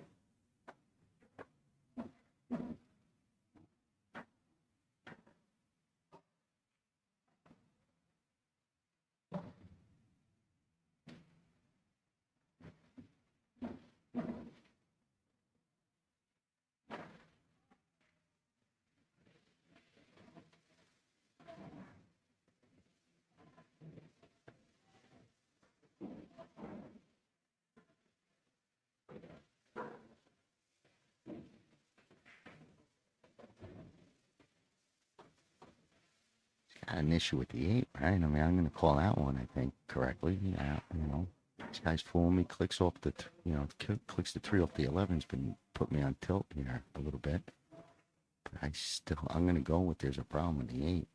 Got an issue with the 8, right? I mean, I'm going to call that one, I think, correctly. Yeah, you know, this guy's fooling me. Clicks off the, clicks the 3 off the 11's been put me on tilt here a little bit. But I'm going to go with there's a problem with the 8.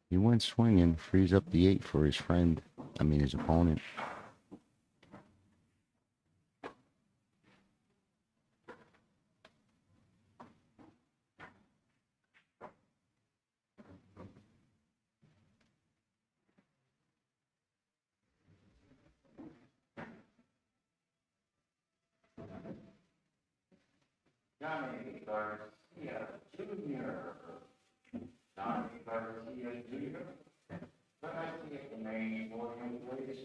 He went swinging, frees up the 8 for his friend, his opponent. Johnny Garcia Jr. Johnny Garcia Jr. Can I see the name for him, please?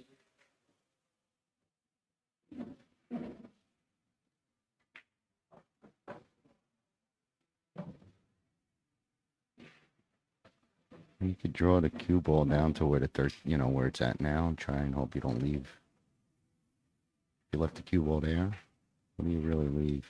You could draw the cue ball down to where where it's at now, and try and hope you don't leave. If you left the cue ball there, what do you really leave?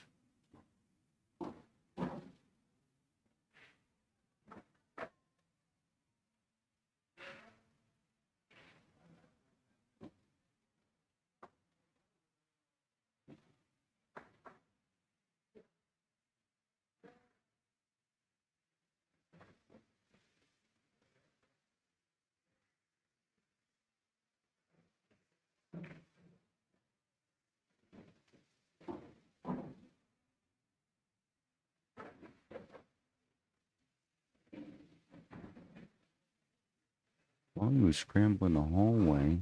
While he was scrambling the whole way,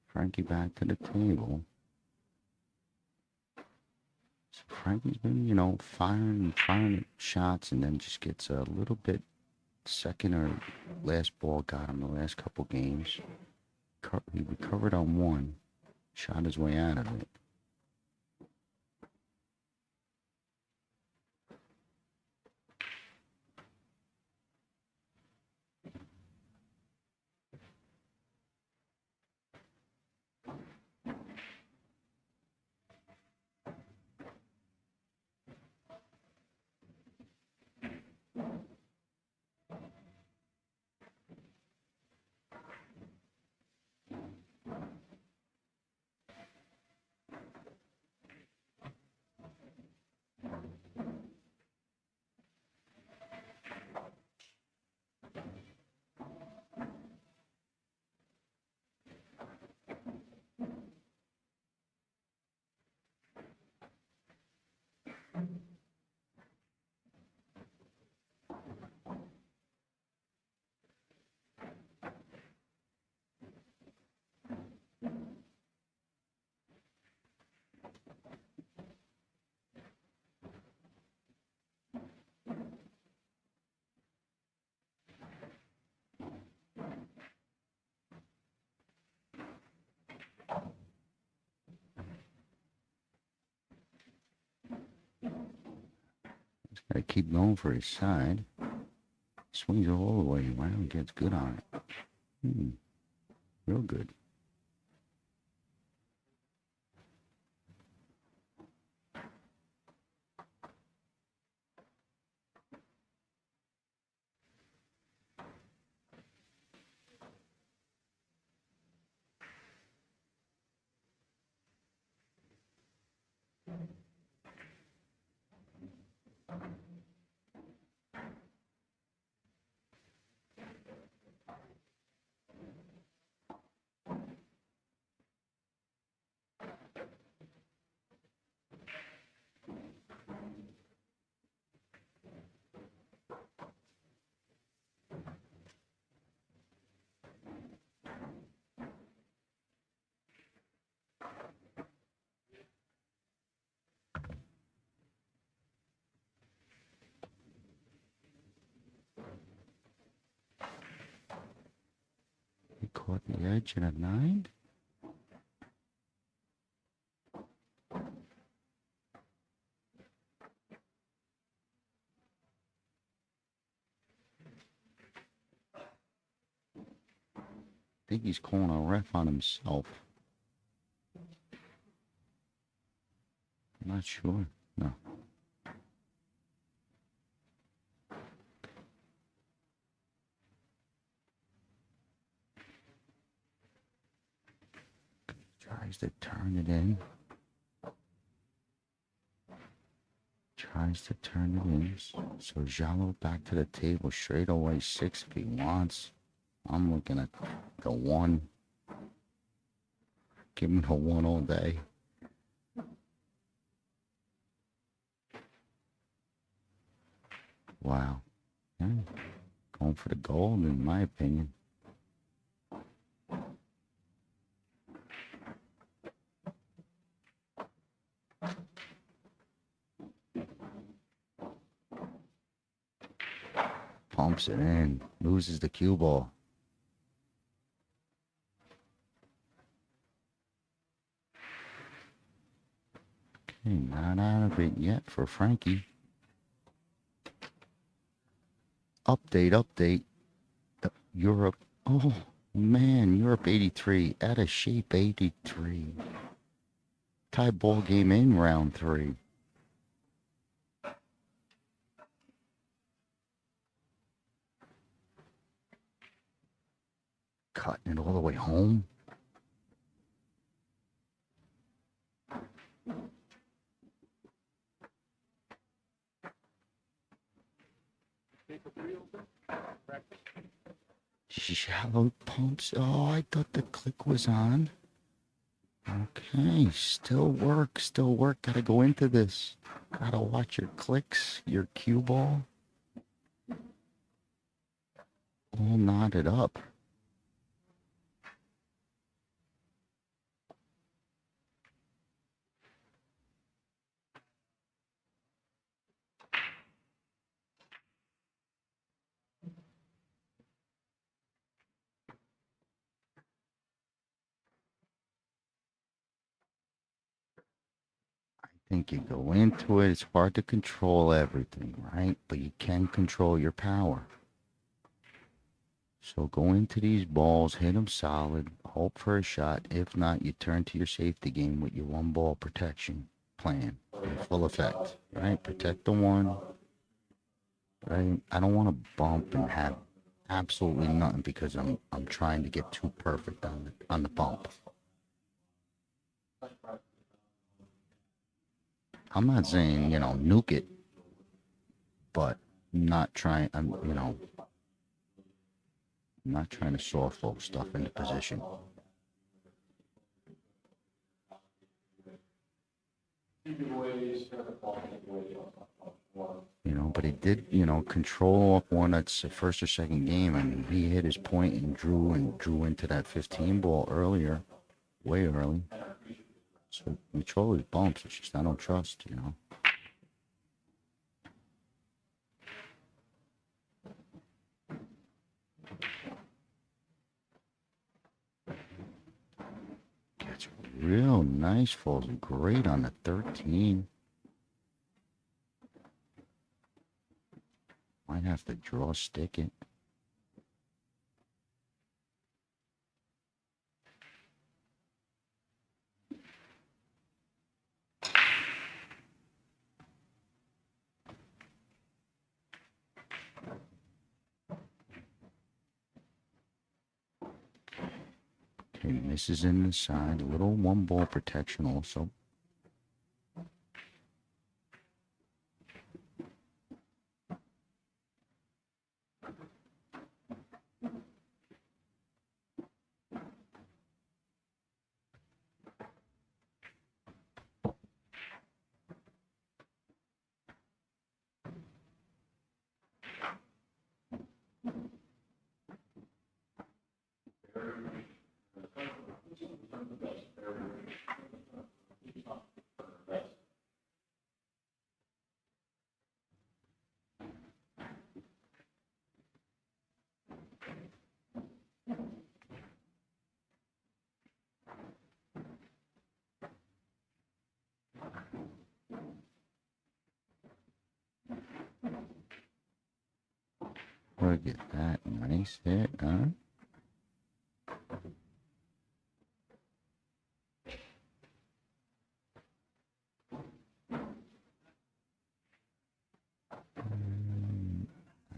Frankie back to the table. Frankie's been, firing shots, and then just gets a little bit second or last ball got him the last couple games. He recovered on one, shot his way out of it. Gotta keep going for his side. Swings it all the way around, gets good on it. Real good. He caught the edge in a 9. I think he's calling a ref on himself. I'm not sure. No. Tries to turn it in. Tries to turn it in. So Jalo back to the table straight away. 6 if he wants. I'm looking at the 1. Give him the 1 all day. Wow. Yeah. Going for the gold, in my opinion. Pumps it in. Loses the cue ball. Okay, not out of it yet for Frankie. Update. Europe. Oh, man. Europe 83. Out of shape 83. Tie ball game in round 3. Cutting it all the way home. Shallow pumps. Oh, I thought the click was on. Okay, still work. Gotta go into this. Gotta watch your clicks, your cue ball. All knotted up. think you go into it, it's hard to control everything, right? But you can control your power. So go into these balls, hit them solid, hope for a shot. If not, you turn to your safety game with your one ball protection plan in full effect, right? Protect the one, right? I don't want to bump and have absolutely nothing because I'm trying to get too perfect on the bump. I'm not saying, nuke it, but not trying, I'm not trying to soft ball stuff into position. But he did, control off one that's the first or second game. I mean, he hit his point and drew into that 15 ball earlier, way early. So control his bumps. It's just I don't trust, Gets real nice, falls great on the 13. Might have to draw stick it. Okay, misses in the side. A little one ball protection also. Look at that nice hit, huh? I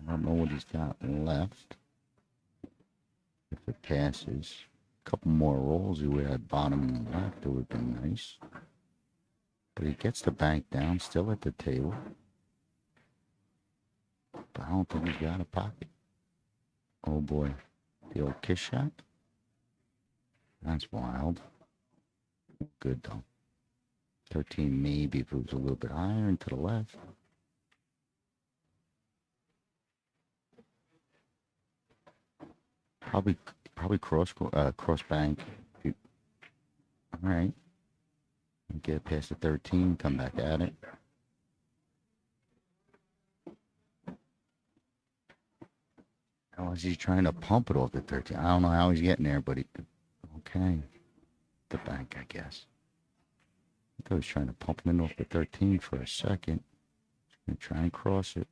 don't know what he's got left. If it passes, a couple more rolls he would have bottom left. It would have been nice. But he gets the bank down, still at the table. But I don't think he's got a pocket. Oh boy, the old kiss shot. That's wild. Good though. 13 maybe if it was a little bit higher and to the left. Probably cross bank. All right. Get past the 13, come back at it. How is he trying to pump it off the 13? I don't know how he's getting there, but okay. The bank, I guess. I thought he was trying to pump it in off the 13 for a second. He's going to try and cross it.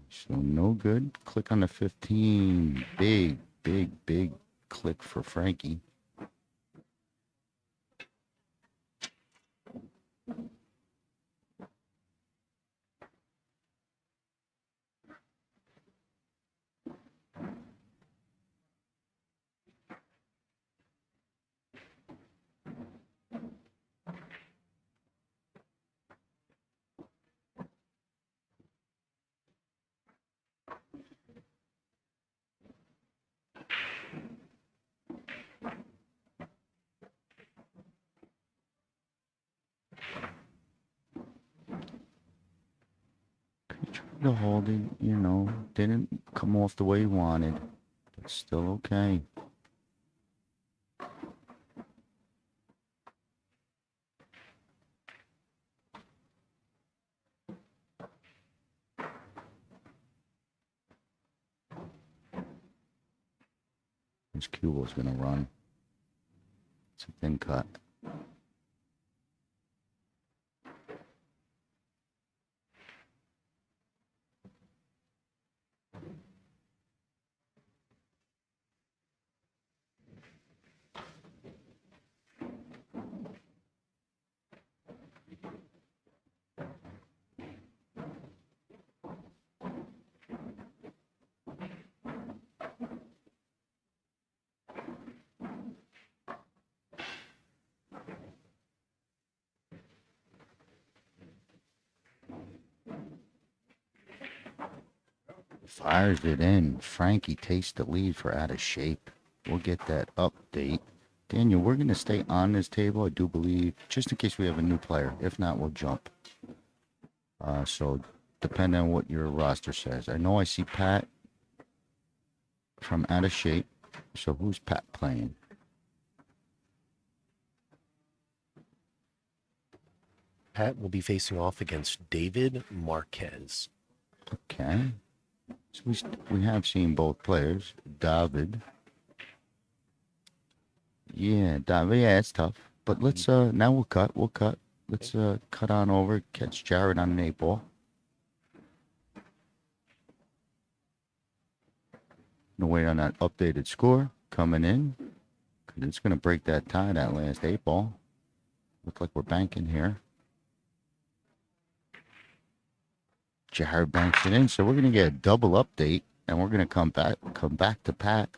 So no good. Click on the 15. Big click for Frankie. The holding, didn't come off the way he wanted, but still okay. This cue ball's gonna run. It's a thin cut. Fires it in. Frankie takes the lead for out of shape. We'll get that update. Daniel, we're going to stay on this table, I do believe, just in case we have a new player. If not, we'll jump. So, depending on what your roster says. I know I see Pat from out of shape. So, who's Pat playing? Pat will be facing off against David Marquez. Okay. So we have seen both players. David. Yeah, David. Yeah, it's tough. But let's now we'll cut. Let's cut on over. Catch Jared on an 8-ball. No wait on that updated score coming in. 'Cause it's gonna break that tie. That last 8-ball. Look like we're banking here. Jared banks it in, so we're gonna get a double update, and we're gonna come back to Pat,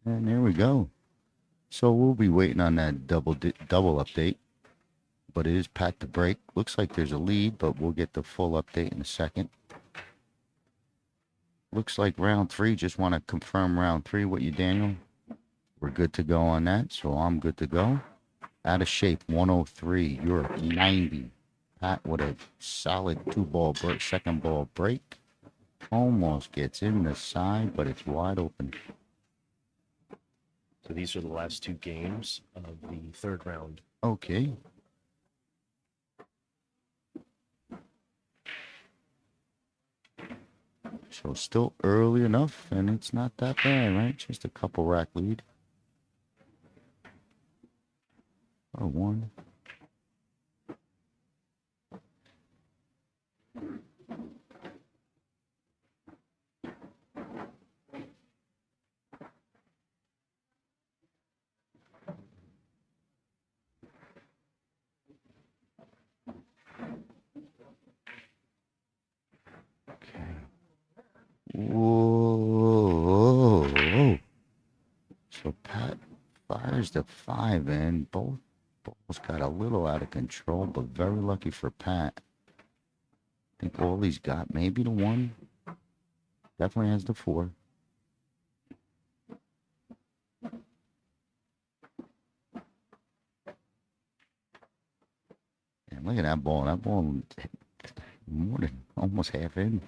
and there we go. So we'll be waiting on that double update, but it is Pat to break. Looks like there's a lead, but we'll get the full update in a second. Looks like round 3. Just want to confirm round 3 with you, Daniel. We're good to go on that, so I'm good to go. Out of shape, 103. You're 90. Pat with a solid 2-ball break, second ball break. Almost gets in the side, but it's wide open. So these are the last 2 games of the third round. Okay. So still early enough, and it's not that bad, right? Just a couple rack lead. Oh, 1. Whoa. So Pat fires the 5 in. Both balls got a little out of control, but very lucky for Pat. I think all he's got, maybe the 1. Definitely has the 4. And look at that ball. That ball more than almost half in.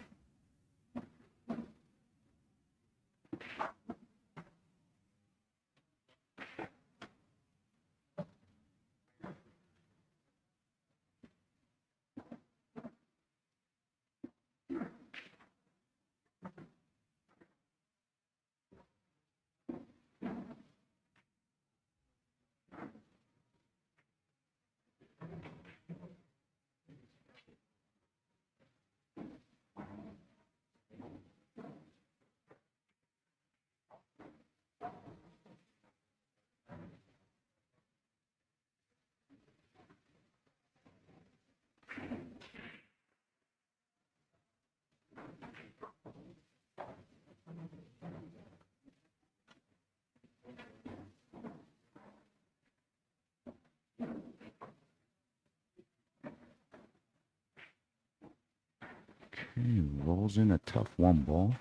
Okay, rolls in a tough 1 ball.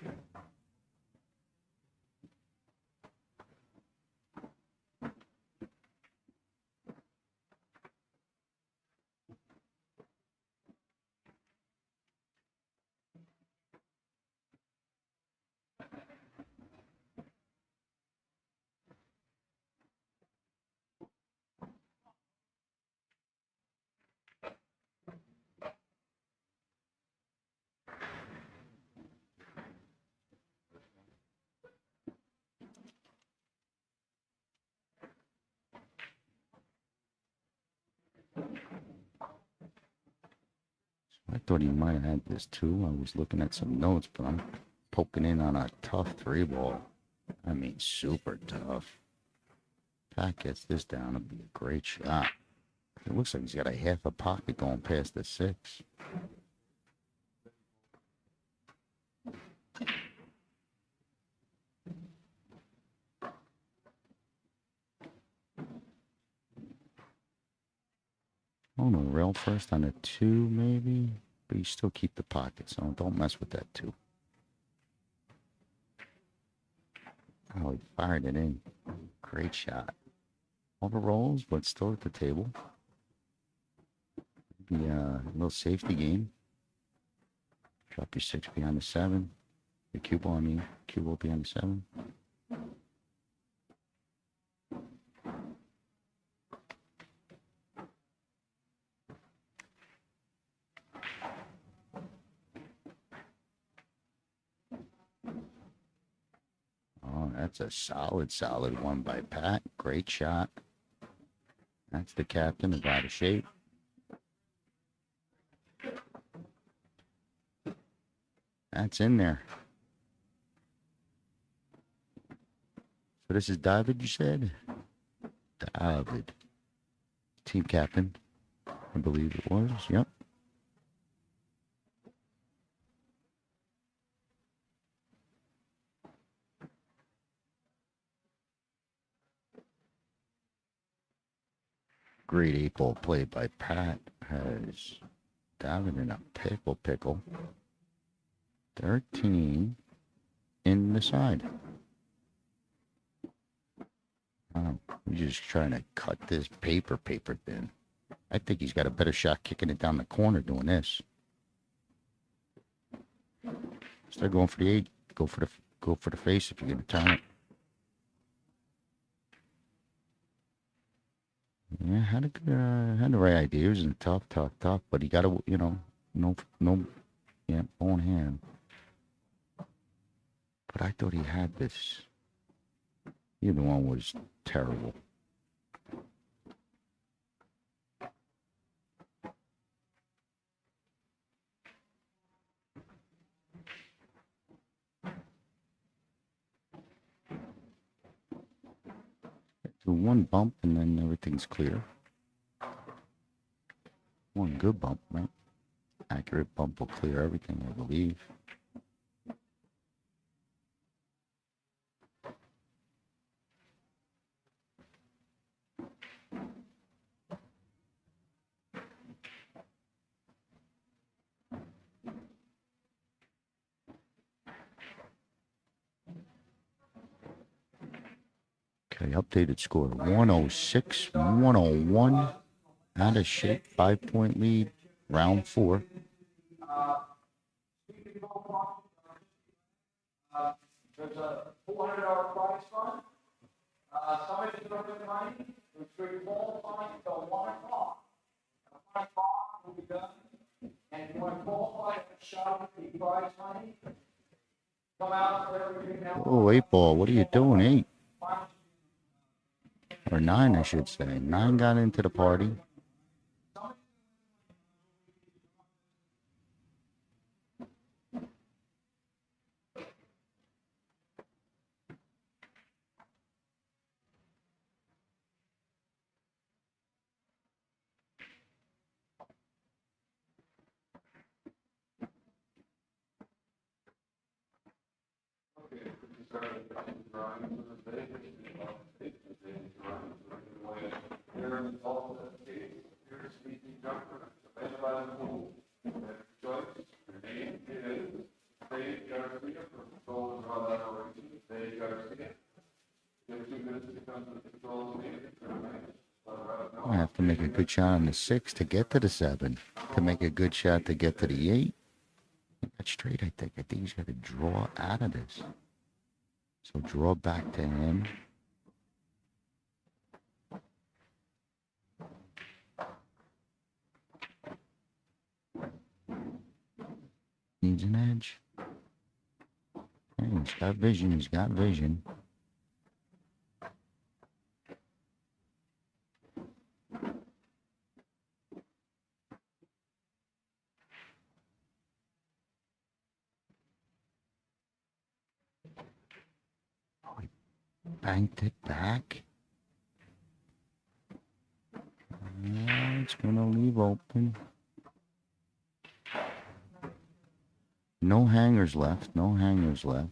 thought he might have had this too. I was looking at some notes, but I'm poking in on a tough 3-ball. I mean, super tough. Pat gets this down, it'll be a great shot. It looks like he's got a half a pocket going past the 6. Oh no, rail first on a 2 maybe, but you still keep the pocket, so don't mess with that 2. Oh, he fired it in. Great shot. All the rolls, but still at the table. Maybe a little safety game. Drop your 6 behind the 7. Your cue ball, I mean, cue ball behind the 7. Oh, that's a solid one by Pat. Great shot. That's the captain of out of shape. That's in there. So this is David, you said? David. Team captain, I believe it was. Yep. Great 8-ball play by Pat. Has David in a pickle. 13 in the side. He's just trying to cut this paper thin. I think he's got a better shot kicking it down the corner doing this. Start going for the 8. Go for the face if you're gonna turn it. Yeah, had the right idea. It was tough, but he got to, no, on hand. But I thought he had this. Either one was terrible. Do one bump and then everything's clear. One good bump, right? Accurate bump will clear everything, I believe. Okay, updated score 106, 101. Out of shape, 5-point lead, round 4. There's a $400 prize fund. Somebody can throw the money. It's free qualifying until 1 o'clock. 1 o'clock will be done. And if you want to qualify for the shot at the prize money, come out for everything now. Oh, 8-ball, what are you doing, 8? Or 9, I should say. 9 got into the party. I have to make a good shot on the 6 to get to the 7. To make a good shot to get to the 8. That's straight, I think. I think he's got to draw out of this. So draw back to him. Needs an edge. Hey, he's got vision. He's got vision. Banked it back. Now it's gonna leave open. No hangers left. No hangers left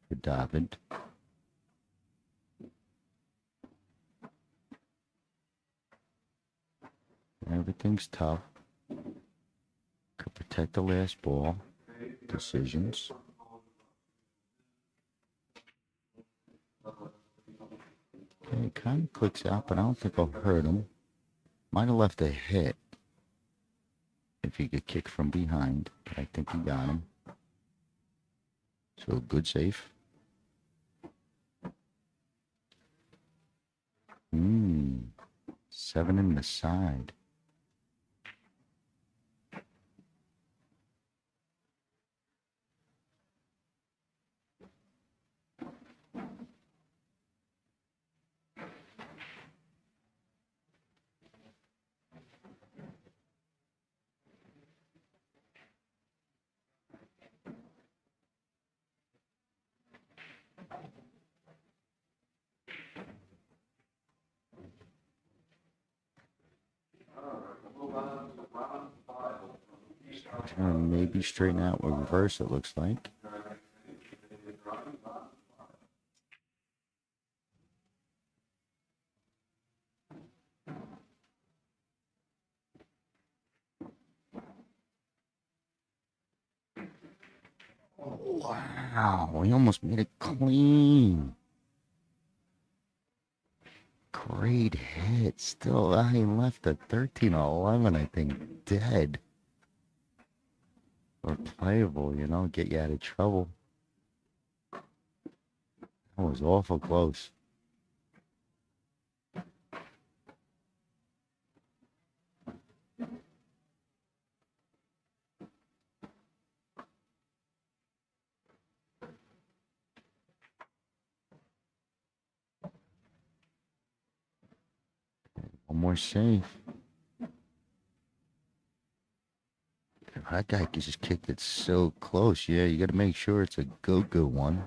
for David. Everything's tough. Could protect the last ball. Decisions. Okay, it kind of clicks out, but I don't think I'll hurt him. Might have left a hit if he could kick from behind, but I think he got him. So good safe. 7 in the side. Maybe straighten out with reverse, it looks like. Wow, we almost made it clean. Great hit. Still, I left a 13-11, I think, dead. Or playable, you know, get you out of trouble. That was awful close. One more safe. That guy just kicked it so close. Yeah, you got to make sure it's a good one.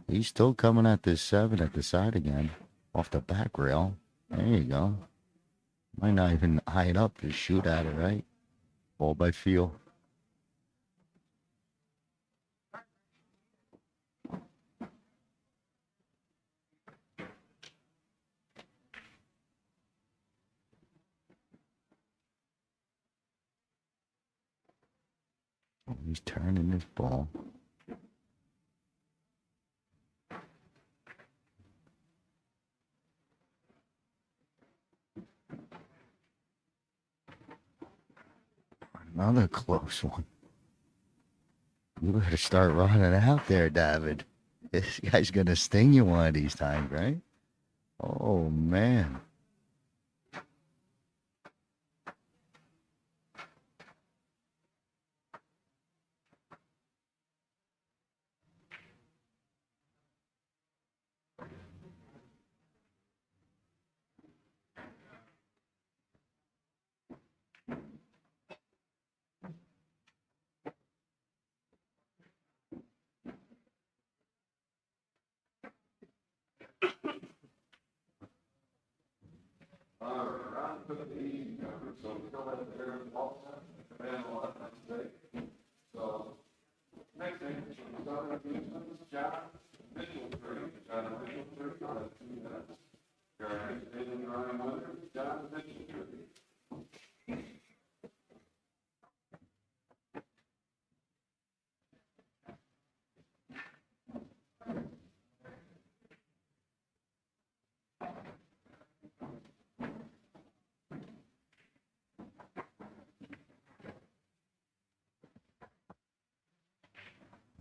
He's still coming at this 7 at the side again. Off the back rail. There you go. Might not even hide up to shoot at it, right? All by feel. Oh, he's turning this ball. Another close one. You better start running out there, David. This guy's going to sting you one of these times, right? Oh, man.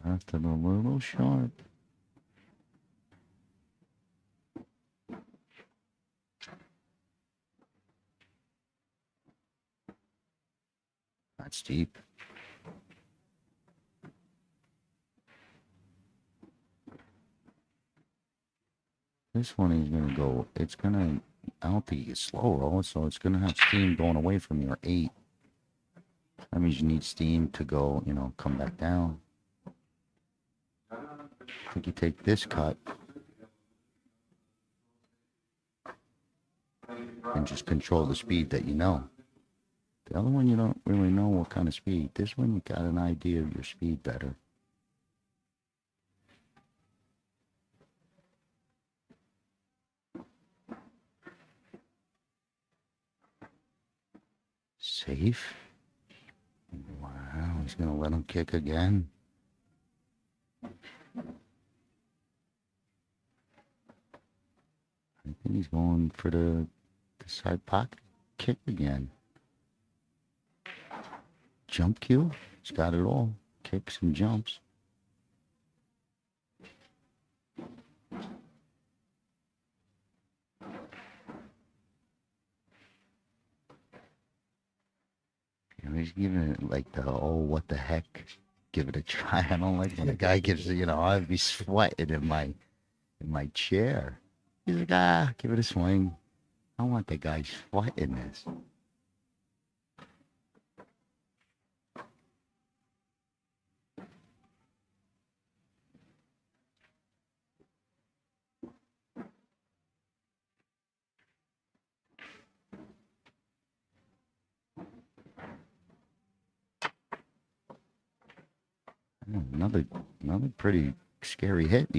After a little sharp. That's deep. This one is going to go, it's going to, I don't think it's slow roll, so it's going to have steam going away from your 8. That means you need steam to go, you know, come back down. I think you take this cut. and just control the speed that you know. The other one, you don't really know what kind of speed. This one, you got an idea of your speed better. Safe. Wow, he's going to let him kick again. I think he's going for the side pocket kick again. Jump cue. He's got it all. Kicks and jumps. He's giving it like the, oh, what the heck? Give it a try. I don't like when a guy gives it, I'd be sweating in my chair. He's like, give it a swing. I don't want the guy sweating this. Another pretty scary hit.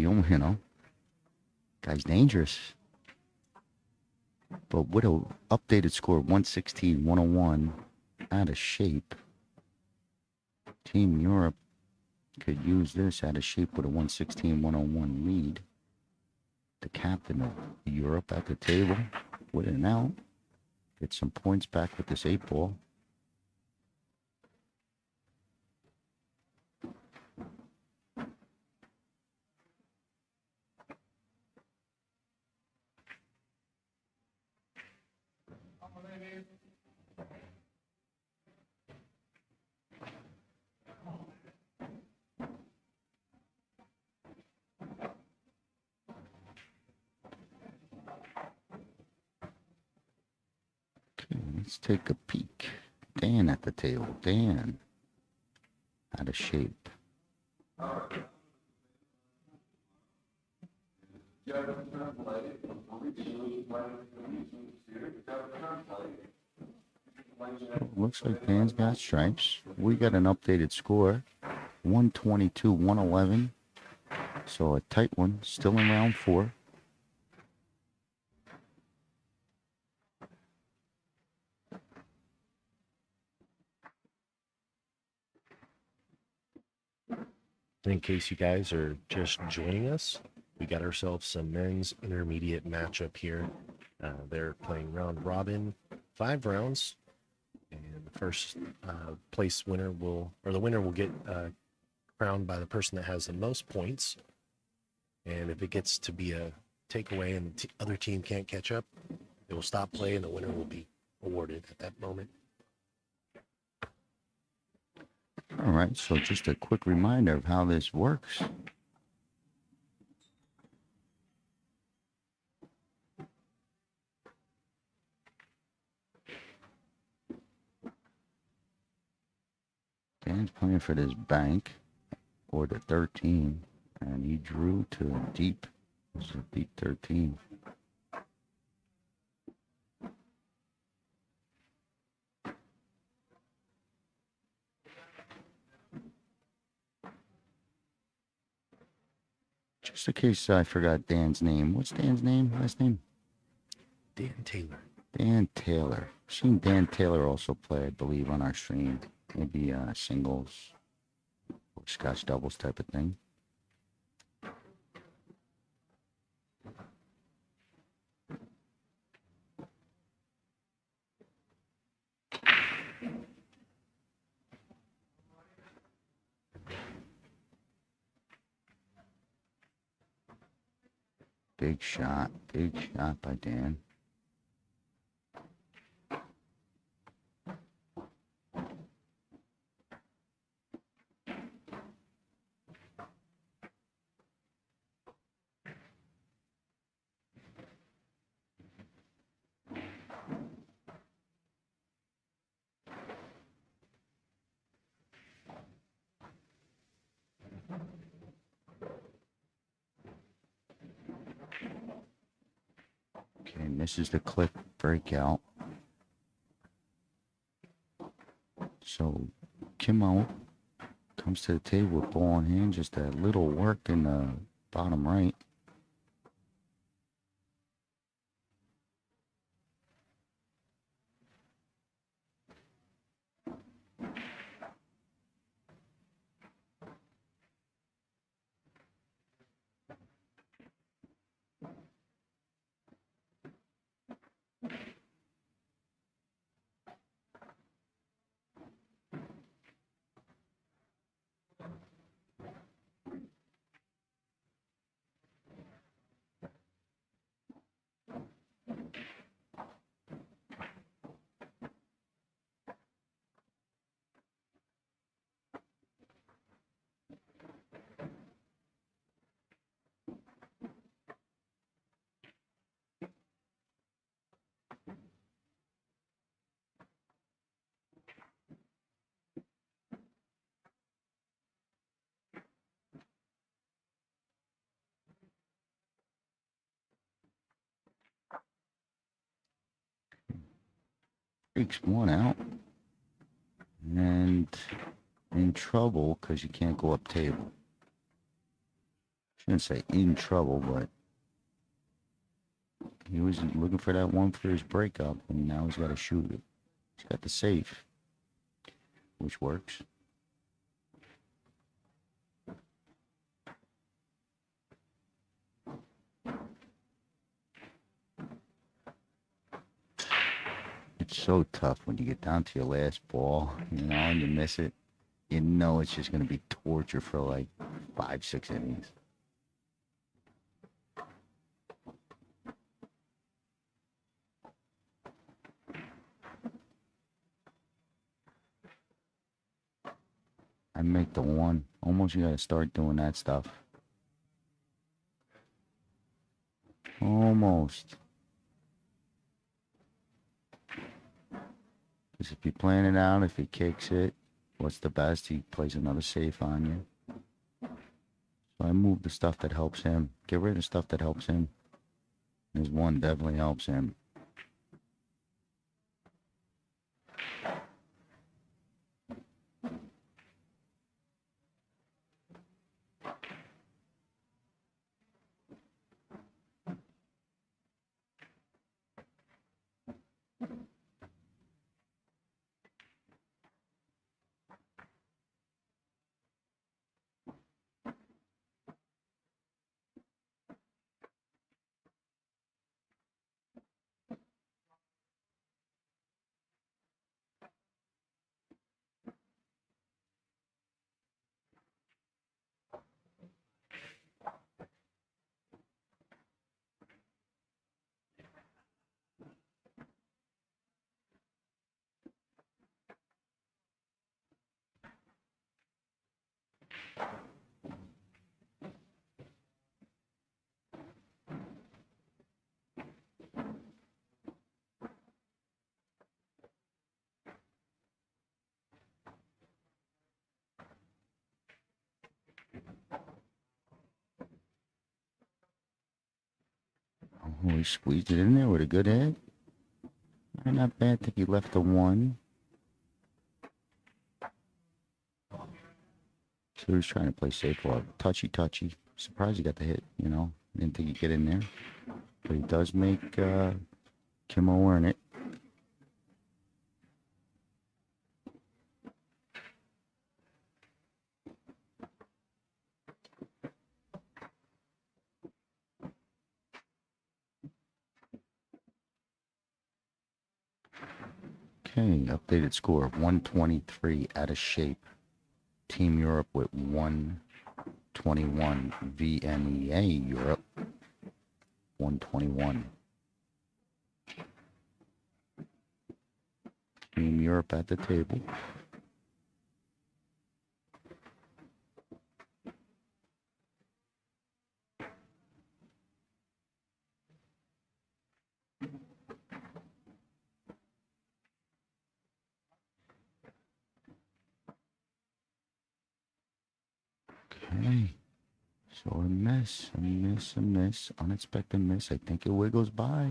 Guy's dangerous. But with a updated score, 116-101, out of shape. Team Europe could use this out of shape with a 116-101 lead. The captain of Europe at the table with an out. Get some points back with this 8-ball. Let's take a peek. Dan at the table. Dan. Out of shape. Looks like Dan's got stripes. We got an updated score. 122-111. So a tight one. Still in round 4. In case you guys are just joining us, we got ourselves some men's intermediate matchup here. They're playing round robin, 5 rounds, and the first place winner the winner will get crowned by the person that has the most points. And if it gets to be a takeaway and the other team can't catch up, it will stop play and the winner will be awarded at that moment. All right, so just a quick reminder of how this works. Dan's playing for this bank, or the 13, and he drew to a deep 13. Just in case I forgot Dan's name. What's Dan's name? Last name? Dan Taylor. Dan Taylor. I've seen Dan Taylor also play, I believe, on our stream. Maybe singles or Scotch doubles type of thing. Big shot by Dan. Okay, misses the clip breakout. So Kimmo comes to the table with ball in hand, just a little work in the bottom right. Breaks one out. And in trouble because you can't go up table. Shouldn't say in trouble, but he was looking for that one for his breakup, and now he's got to shoot it. He's got the safe, which works. It's so tough when you get down to your last ball, and you miss it. You know it's just going to be torture for like 5-6 innings. I make the one. Almost you got to start doing that stuff. Almost. Because if you plan it out, if he kicks it, what's the best? He plays another safe on you. So I move the stuff that helps him. Get rid of the stuff that helps him. His one definitely helps him. Oh, he squeezed it in there with a good hit. Not bad. I think he left the one. So he was trying to play safe or touchy. Surprised he got the hit, Didn't think he'd get in there. But he does make Kimmo earn it. Okay, updated score of 123 out of shape. Team Europe with 121. VNEA Europe 121. Team Europe at the table. Okay, so a miss, unexpected miss. I think it wiggles by.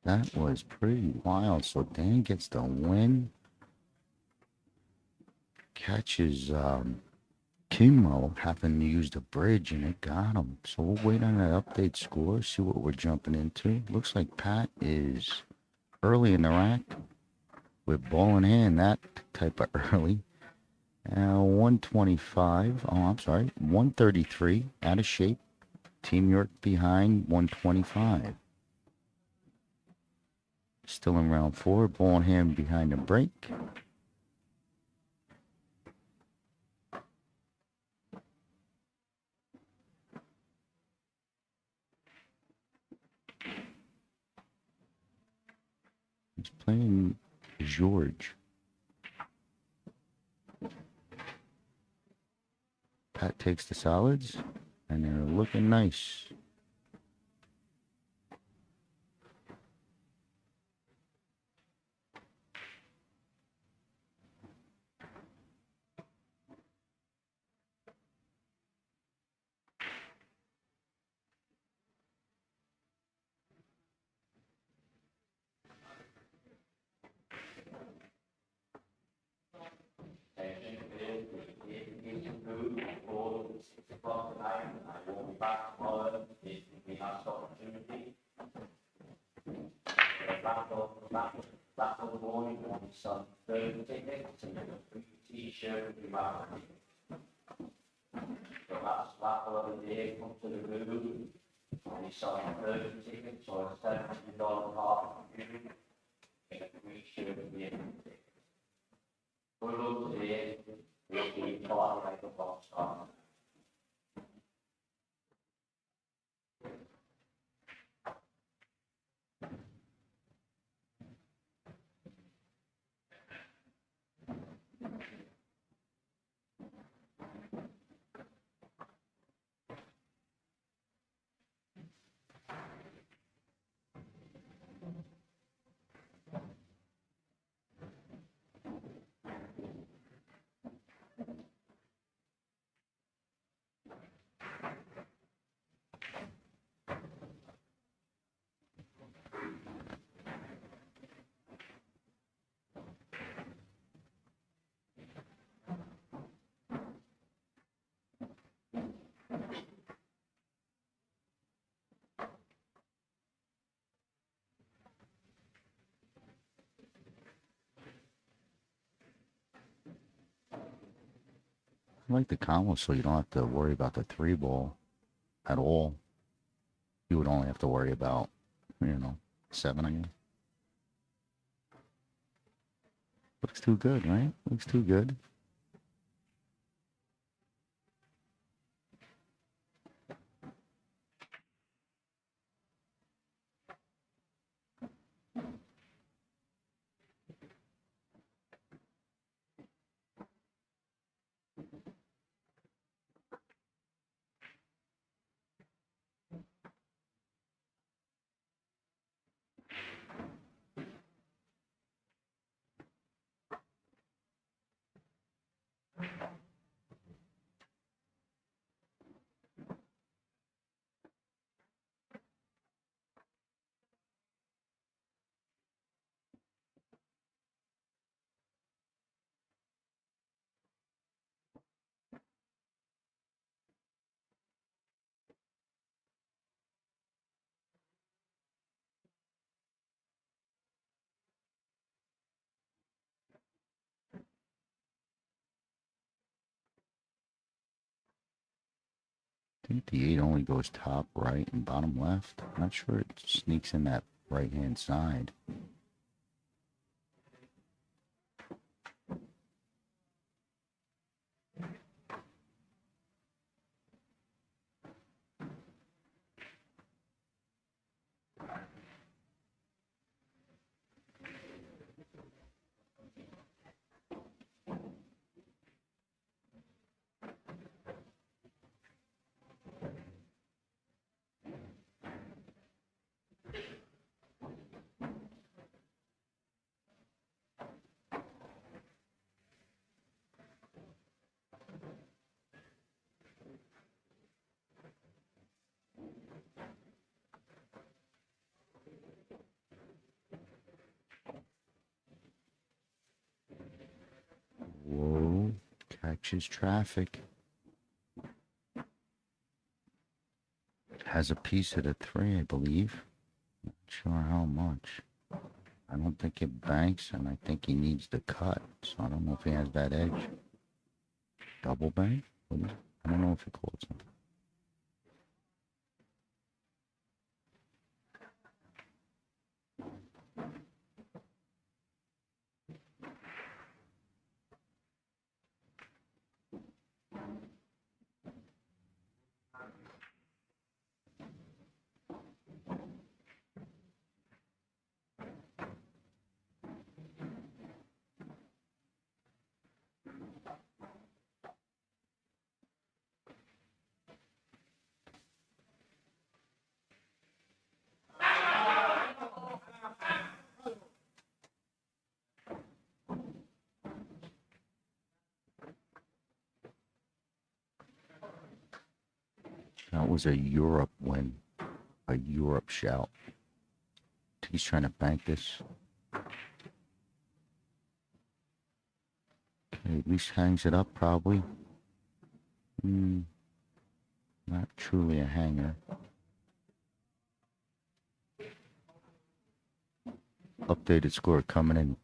That was pretty wild. So Dan gets the win. Catches Kimmo having to use the bridge, and it got him. So we'll wait on that update score, see what we're jumping into. Looks like Pat is early in the rack with ball in hand, that type of early. 125. Oh, I'm sorry. 133. Out of shape. Team York behind 125. Still in round 4. Ball in hand behind the break. He's playing George. Pat takes the solids, and they're looking nice. Some 30 tickets and a free t-shirt we buy. So that's that other day, come to the booth, and he sold 30 tickets or a $70 half and a free shirt and a ticket. Good luck today, we'll be taught like a box on. I like the combo so you don't have to worry about the 3-ball at all. You would only have to worry about, 7, I guess. Looks too good, right? Looks too good. I think the 8 only goes top right and bottom left. I'm not sure it sneaks in that right-hand side. Watches traffic. Has a piece of the 3, I believe. Not sure how much. I don't think it banks, and I think he needs the cut. So I don't know if he has that edge. Double bank? What is it? I don't know if it calls him. That was a Europe win. A Europe shout. He's trying to bank this. Okay, at least hangs it up, probably. Not truly a hanger. Updated score coming in.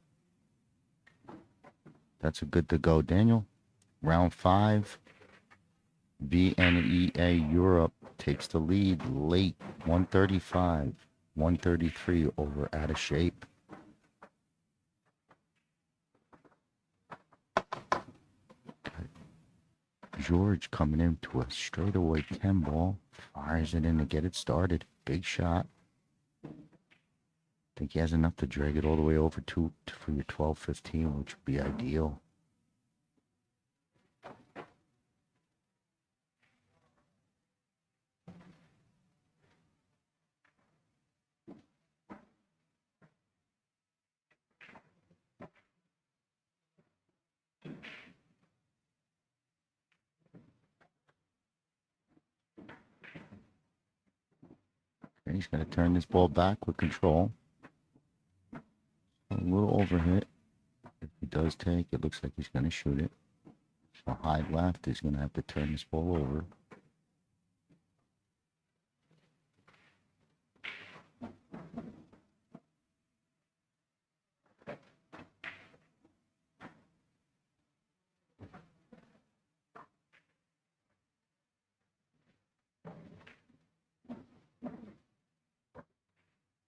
That's a good to go, Daniel. Round 5. VNEA Europe takes the lead late. 135. 133 over out of shape. George coming into a straightaway 10 ball. Fires it in to get it started. Big shot. I think he has enough to drag it all the way over for your 12-15, which would be ideal. Okay, he's going to turn this ball back with control. A little overhit. If he does take, it looks like he's going to shoot it. So high left, he's going to have to turn this ball over.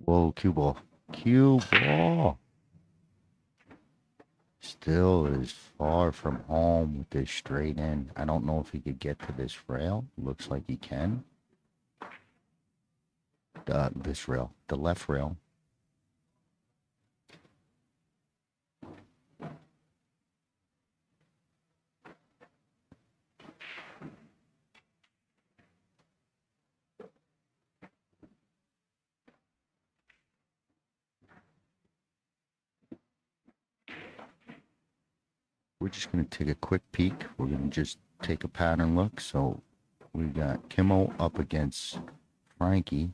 Whoa, cue ball. Cue ball. Still is far from home with this straight in. I don't know if he could get to this rail. Looks like he can. This rail. The left rail. We're just going to take a quick peek. We're going to just take a pattern look. So we got Kimmo up against Frankie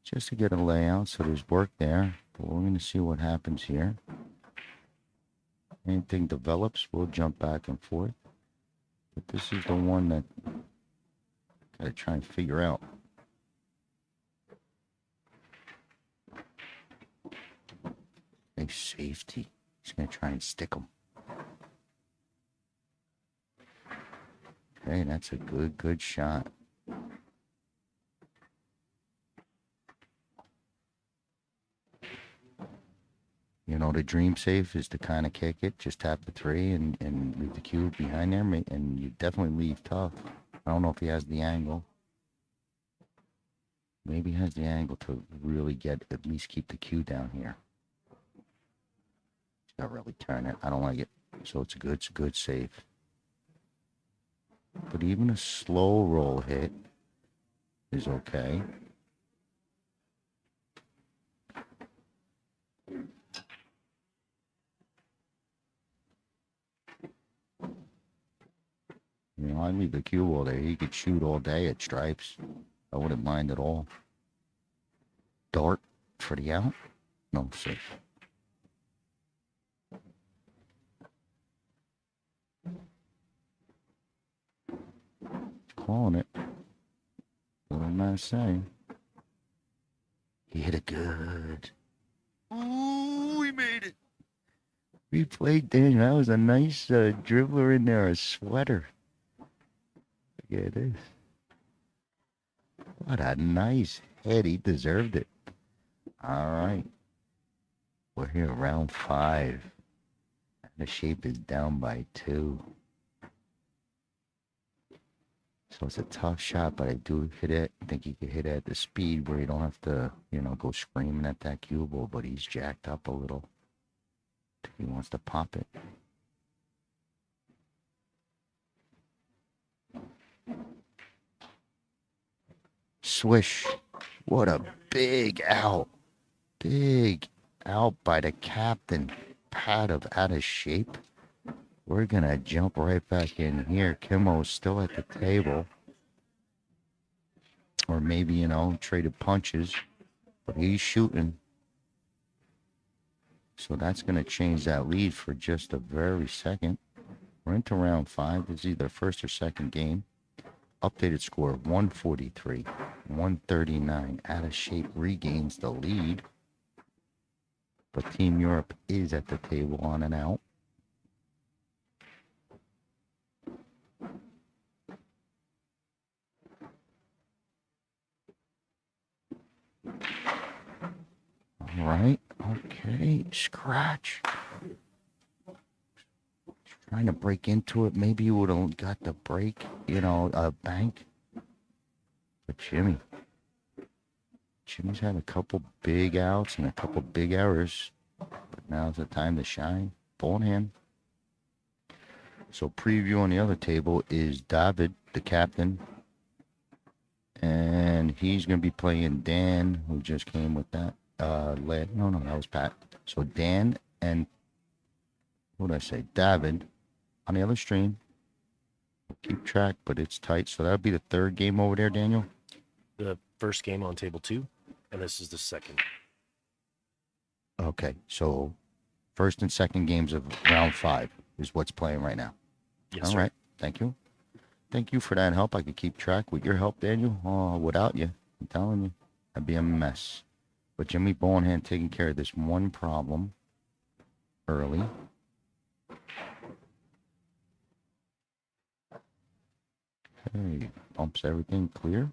just to get a layout. So there's work there. But we're going to see what happens here. Anything develops, we'll jump back and forth. But this is the one that got to try and figure out. A safety. He's going to try and stick him. Okay, that's a good shot. You know, the dream safe is to kind of kick it, just tap the 3 and leave the cue behind there, and you definitely leave tough. I don't know if he has the angle. Maybe he has the angle to really at least keep the cue down here. He's got to really turn it. I don't like it. So it's a good save. But even a slow roll hit is okay. You know, I leave the cue ball there. He could shoot all day at stripes. I wouldn't mind at all. Dart for the out. No, safe. calling it. What am I saying? He hit it good. Ooh, we made it. We played Daniel. That was a nice dribbler in there, a sweater. Look at this. What a nice hit. He deserved it. All right. We're here, round 5. The shape is down by 2. So it's a tough shot, but I do hit it. I think he could hit it at the speed where you don't have to, go screaming at that cue ball, but he's jacked up a little. He wants to pop it. Swish. What a big out. Big out by the captain. Pad of out of shape. We're going to jump right back in here. Kimmo's still at the table. Or maybe, traded punches. But he's shooting. So that's going to change that lead for just a very second. We're into round 5. This is either first or second game. Updated score 143, 139. Out of shape regains the lead. But Team Europe is at the table on and out. All right. Okay. Scratch. Trying to break into it. Maybe you would have got the break, bank. But Jimmy's had a couple big outs and a couple big errors. But now's the time to shine. Full in hand. So preview on the other table is David, the captain. And he's going to be playing Dan, who just came with that. No, that was Pat. So Dan and, what did I say? David on the other stream. Keep track, but it's tight. So that'll be the third game over there, Daniel? The first game on table 2, and this is the second. Okay, so first and second games of round 5 is what's playing right now. Yes, All sir. right, thank you. Thank you for that help. I could keep track with your help, Daniel. Without you, I'm telling you, I'd be a mess. But Jimmy Bowenhand taking care of this one problem early. Okay, bumps everything clear.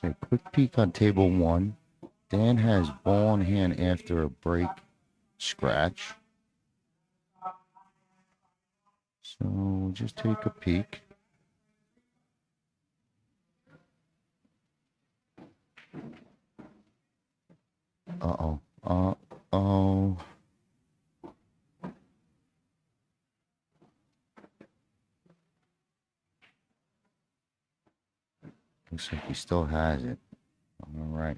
Okay, quick peek on table 1. Dan has ball in hand after a break scratch. So we'll just take a peek. Uh-oh. Uh-oh. Looks like he still has it. All right.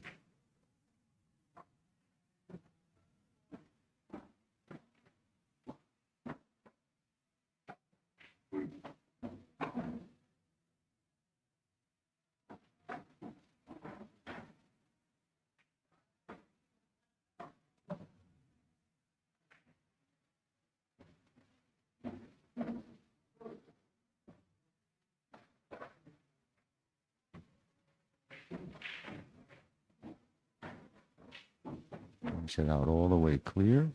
Brings it out all the way clear.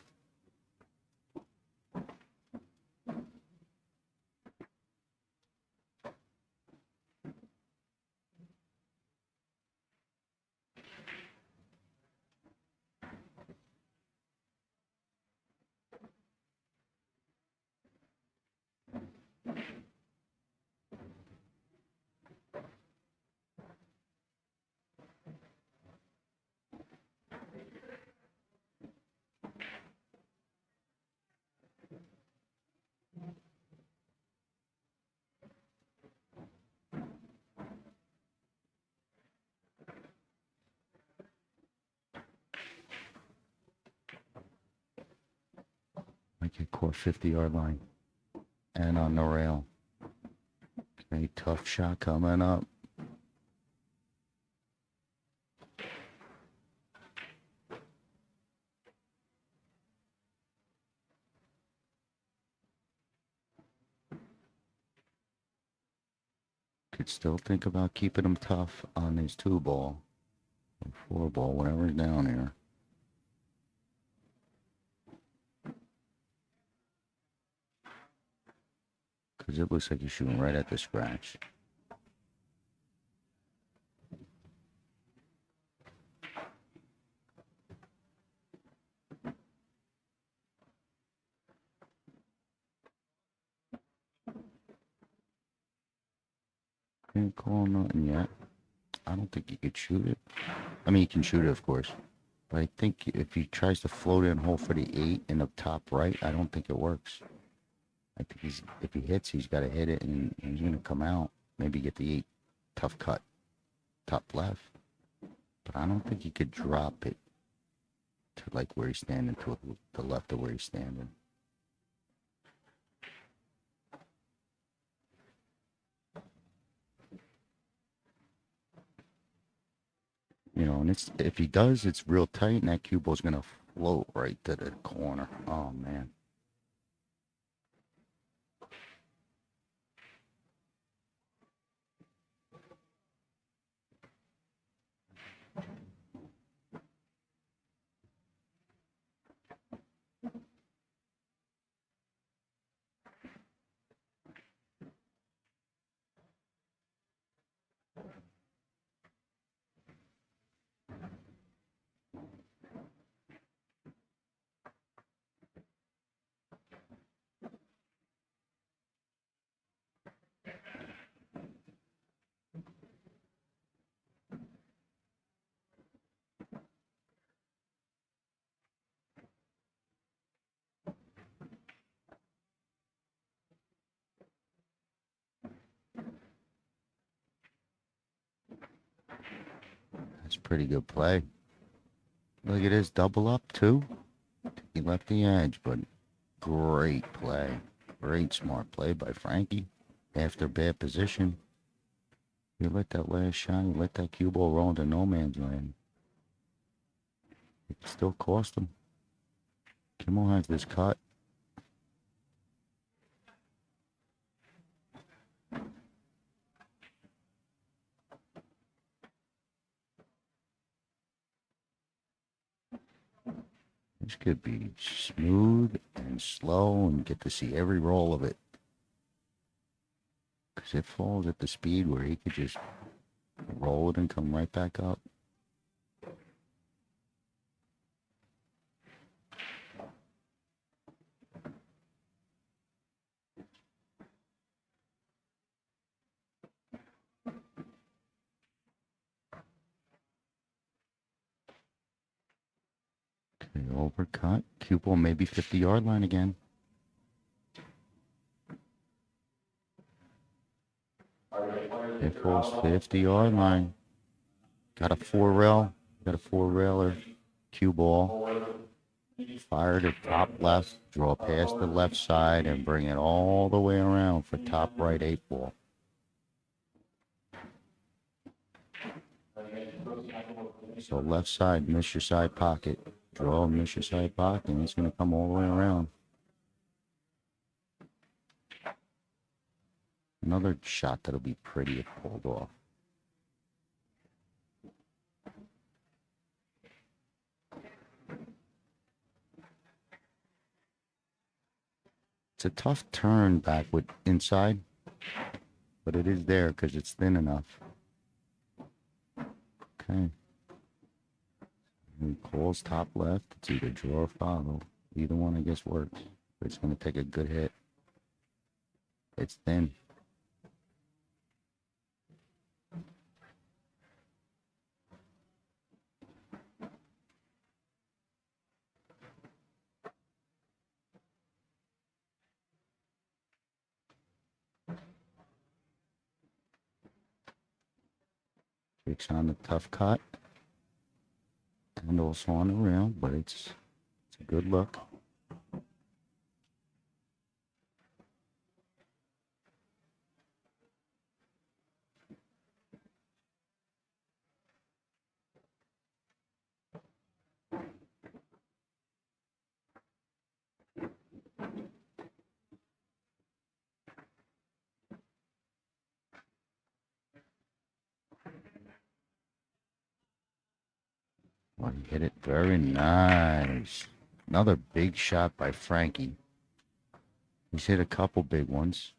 might get caught 50-yard line and on the rail. Okay, tough shot coming up. Could still think about keeping him tough on his 2-ball or 4-ball, whatever's down here. Because it looks like he's shooting right at the scratch. Can't call nothing yet. I don't think he could shoot it. I mean, he can shoot it, of course. But I think if he tries to float in hole for the 8 in the top right, I don't think it works. I think if he hits, he's got to hit it, and he's going to come out. Maybe get the 8 tough cut, top left. But I don't think he could drop it to like where he's standing, to the left of where he's standing. You know, and if he does, it's real tight, and that cue ball's going to float right to the corner. Oh, man. That's pretty good play. Look at this double up, too. He left the edge, but great play. Great smart play by Frankie. After bad position, he let that last shot, he let that cue ball roll into no man's land. It still cost him. Kimmel has this cut. This could be smooth and slow and get to see every roll of it. Because it falls at the speed where he could just roll it and come right back up. Okay, overcut. Cue ball maybe 50-yard line again. It falls 50-yard line. Got a 4-rail. Got a 4-railer. Cue ball. Fire to top left. Draw past the left side and bring it all the way around for top right 8-ball. So left side, miss your side pocket. Draw, miss your side pocket, and it's going to come all the way around. Another shot that'll be pretty if pulled off. It's a tough turn back with inside, but it is there because it's thin enough. Okay. He calls top left. It's either draw or follow. Either one, I guess, works. But it's going to take a good hit. It's thin. Tricks on the tough cut. And also on the rail, but it's a good look. He hit it very nice. Another big shot by Frankie. He's hit a couple big ones.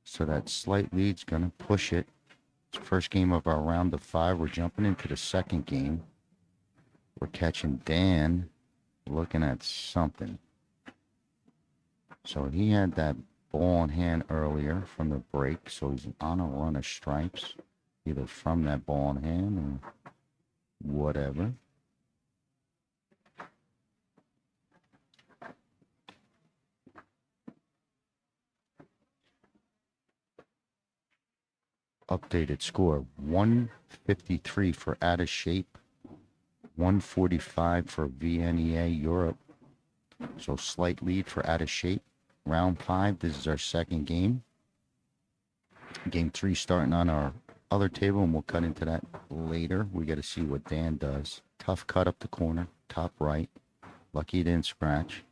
So that slight lead's going to push it. It's the first game of our round of 5. We're jumping into the second game. We're catching Dan looking at something. So he had that ball in hand earlier from the break. So he's on a run of stripes, either from that ball in hand or whatever. Updated score, 153 for Out of Shape, 145 for VNEA Europe. So slight lead for Out of Shape. Round 5, this is our second game. Game 3 starting on our other table, and we'll cut into that later. We got to see what Dan does. Tough cut up the corner, top right. Lucky he didn't scratch.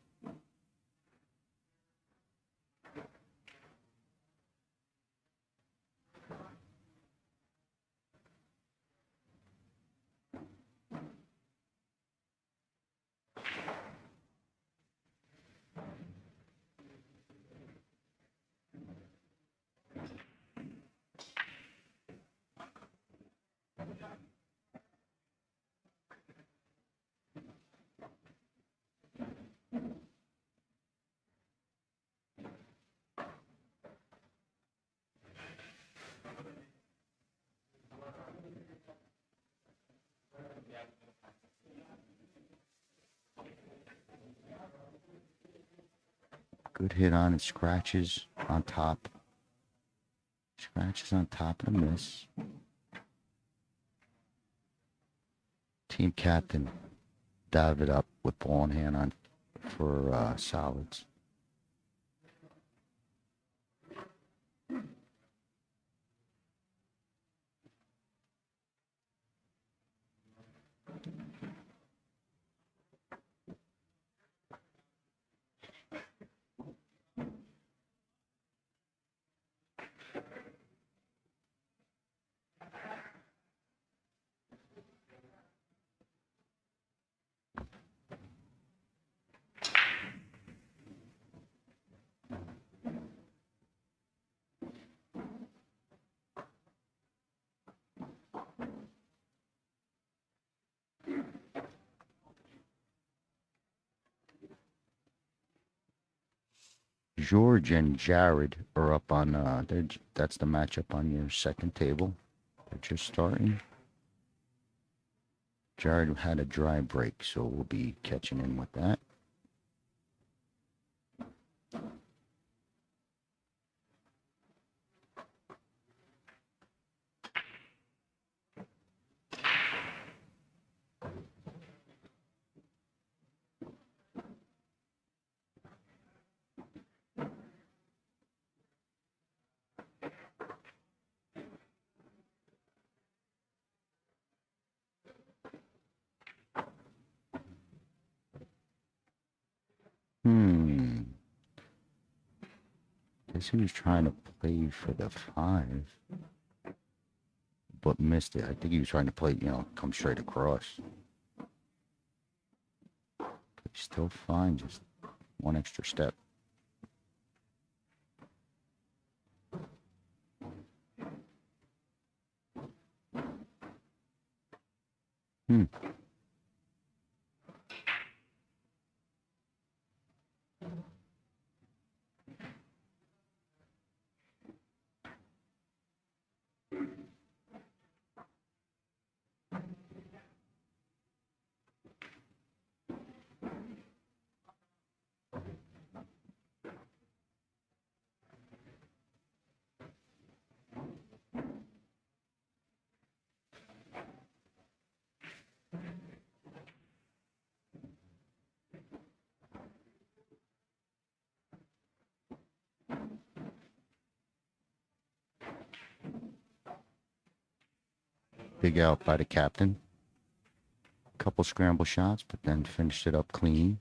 Good hit on it, scratches on top. Scratches on top of the miss. Team captain dive it up with ball in hand on for solids. George and Jared are up on, that's the matchup on your second table. They're just starting. Jared had a dry break, so we'll be catching in with that. Guess he was trying to play for the 5, but missed it. I think he was trying to play, come straight across. But he's still fine, just one extra step. Big out by the captain. Couple scramble shots, but then finished it up clean.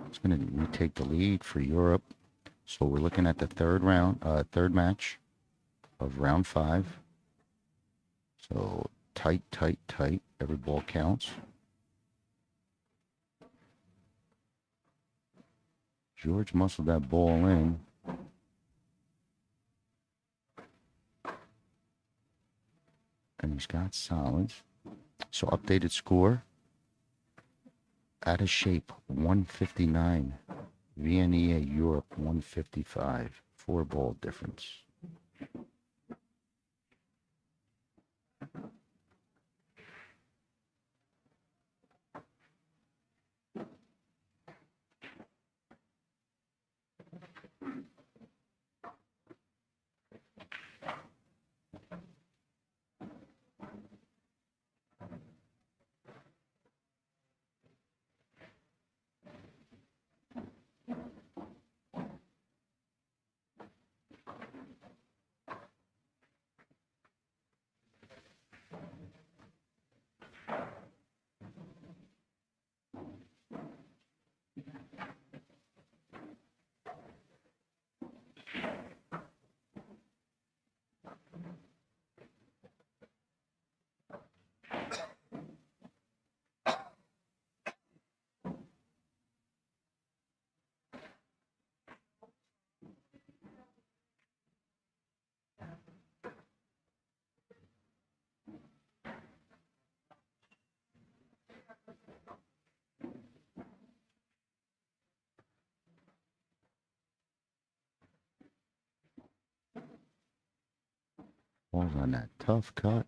It's going to retake the lead for Europe. So we're looking at the third match of round 5. So Tight, tight, tight. Every ball counts. George muscled that ball in. And he's got solids. So updated score. Out of shape, 159. VNEA Europe, 155. 4-ball difference. Ball's on that tough cut.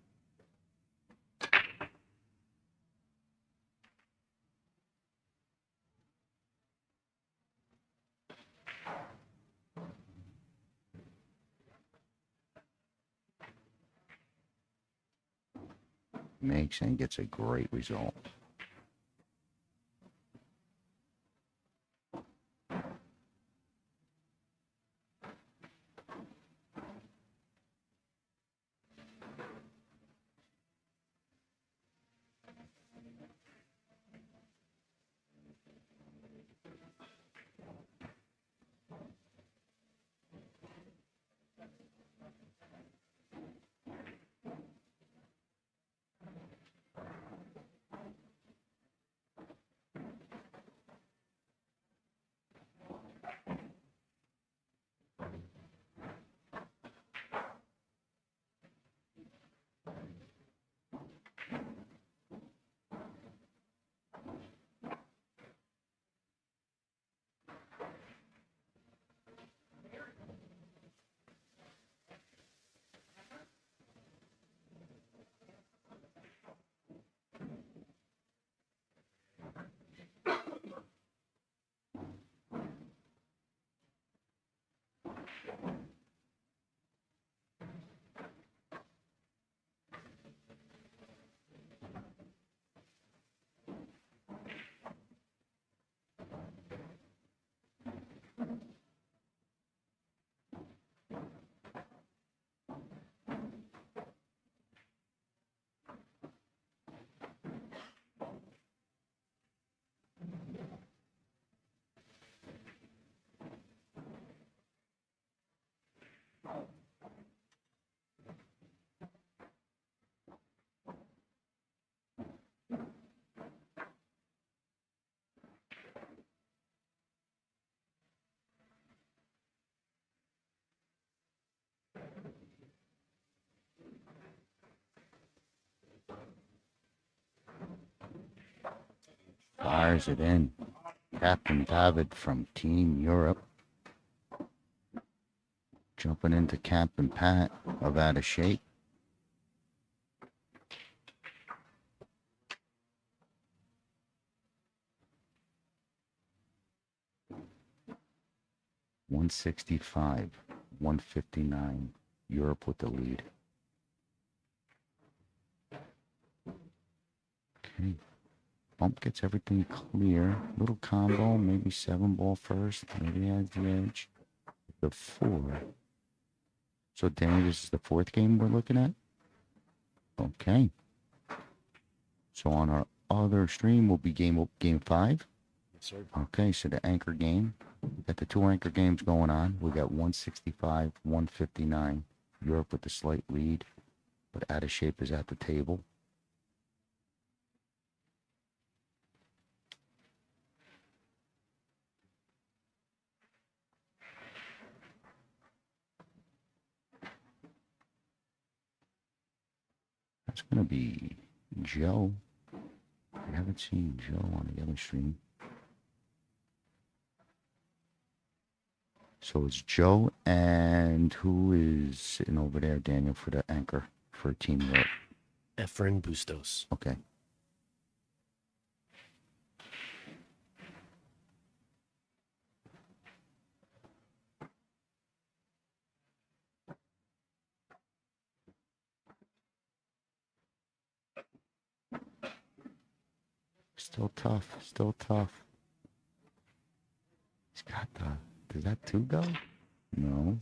Makes and gets a great result. Fires it in. Captain David from Team Europe. Jumping into Captain Pat of Out of Shape. $165, $159. Europe with the lead. Okay. Bump gets everything clear. Little combo, maybe 7-ball first. Maybe has the edge. The 4. So, Danny, this is the 4th game we're looking at? Okay. So, on our other stream will be game 5. Yes, sir. Okay, so the anchor game. We got the 2 anchor games going on. We got 165, 159. Europe with the slight lead, but Out of Shape is at the table. That's going to be Joe. I haven't seen Joe on the other stream. So it's Joe, and who is sitting over there, Daniel, for the anchor for Team Europe? Efren Bustos. Okay. Still tough. Still tough. He's got the... Does that 2 go? No.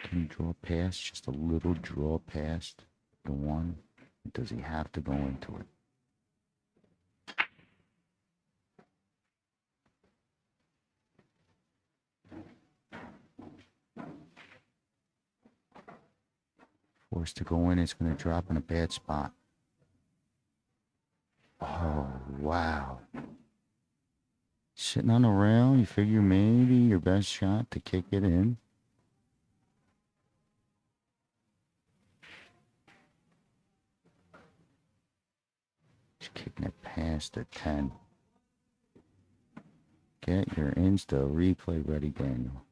Can he draw past? Just a little draw past the 1? Does he have to go into it? Forced to go in, it's going to drop in a bad spot. Oh, wow. Sitting on the rail, you figure maybe your best shot to kick it in. Just kicking it past the 10. Get your Insta replay ready, Daniel.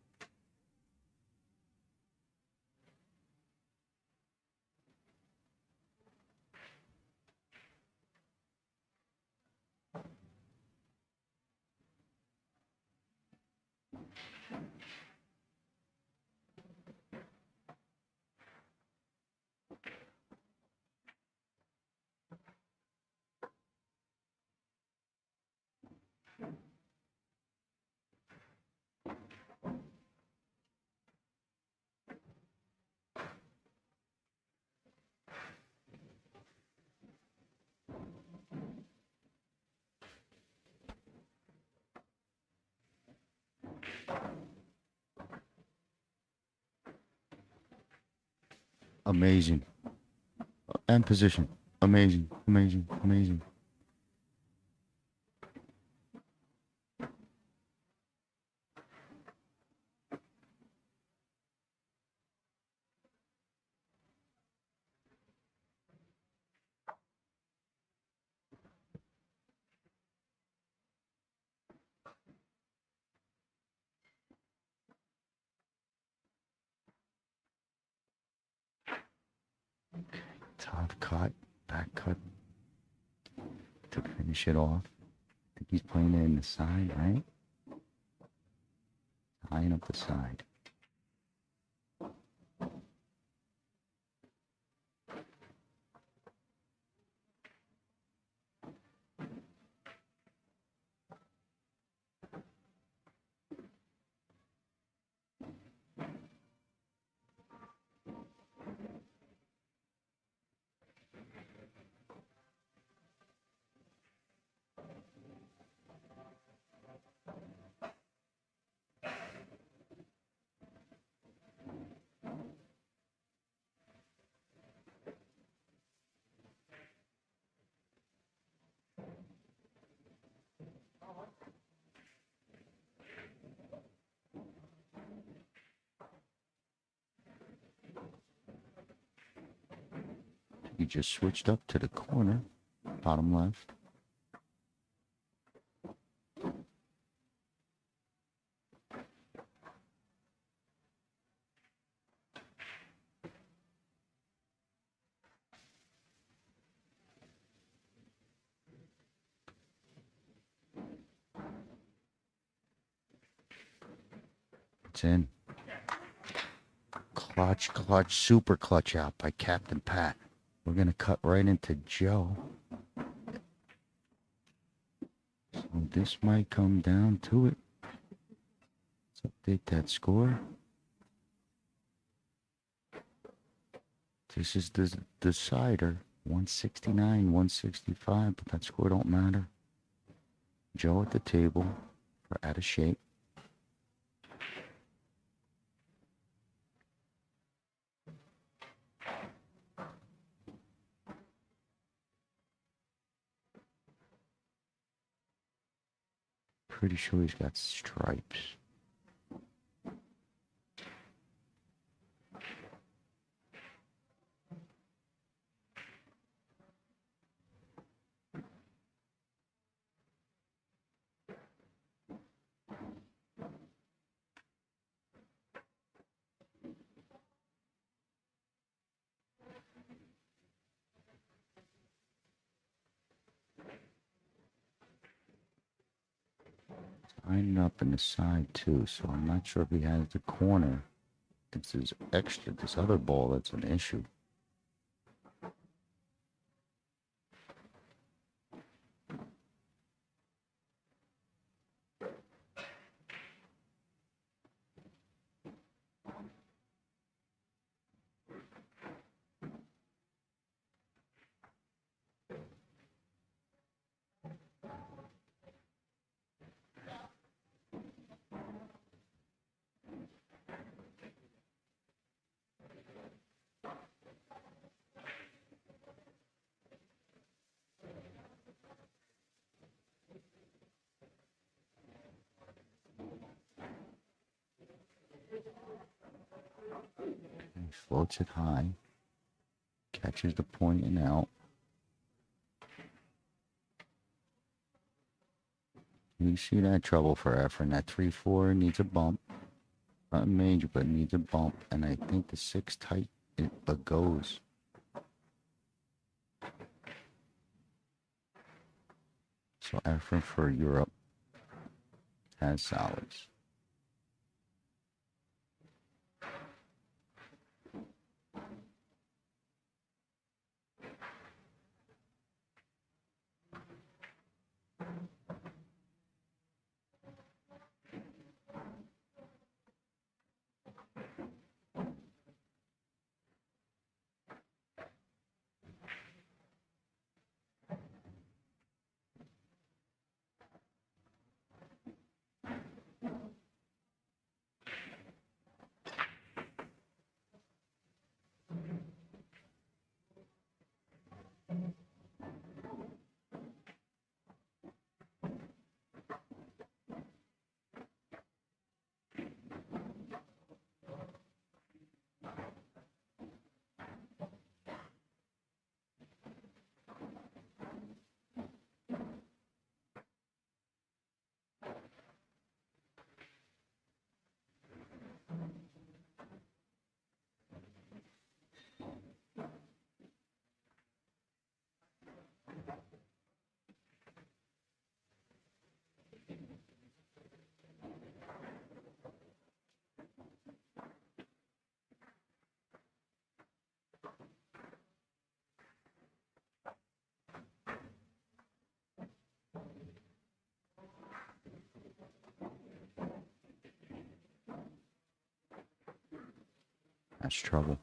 Amazing. And position. Amazing, amazing, amazing. Top cut, back cut to finish it off. I think he's playing it in the side, right? Tying up the side. just switched up to the corner, bottom left. It's in. Clutch, clutch, super clutch out by Captain Pat. We're going to cut right into Joe. So this might come down to it. Let's update that score. This is the decider. 169, 165, but that score don't matter. Joe at the table for out of shape. Pretty sure he's got stripes. Lining up in the side too, so I'm not sure if he has the corner. It's his extra, this other ball that's an issue. He floats it high, catches the point and out. You see that trouble for Efren. That 3-4 needs a bump. Not major, but needs a bump. And I think the 6 tight, but goes. So Efren for Europe has solids. That's trouble.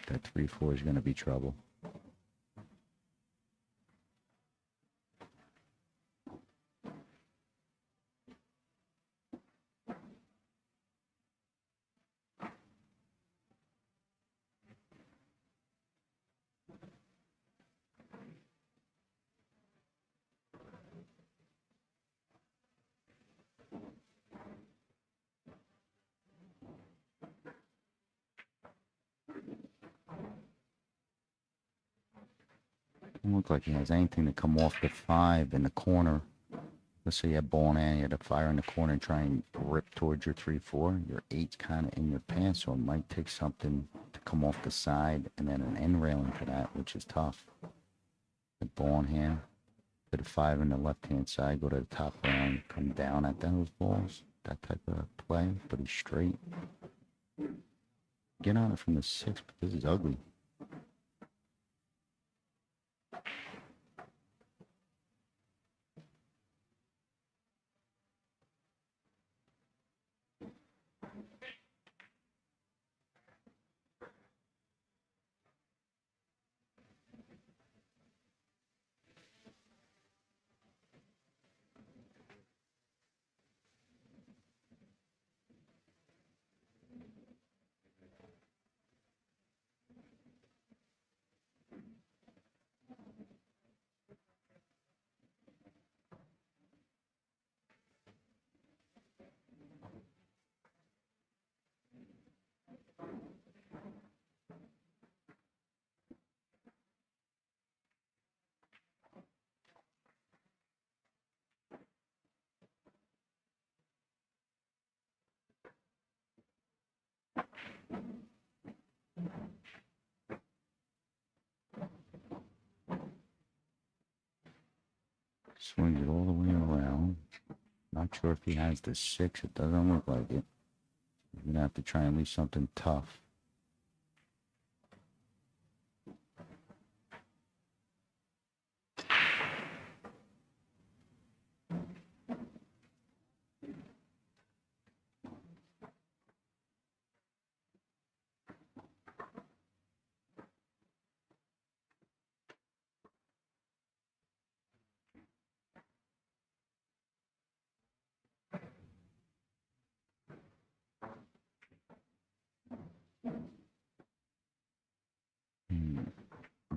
That 3-4 is going to be trouble. Doesn't look like he has anything to come off the 5 in the corner. Let's say you have ball in hand, you had to fire in the corner and try and rip towards your 3-4. Your 8's kind of in your pants, so it might take something to come off the side and then an end railing to that, which is tough. The ball in hand, to the 5 in the left-hand side, go to the top round, come down at those balls. That type of play, but he's straight. Get on it from the 6, but this is ugly. Swings it all the way around. Not sure if he has the 6. It doesn't look like it. You're going to have to try and leave something tough.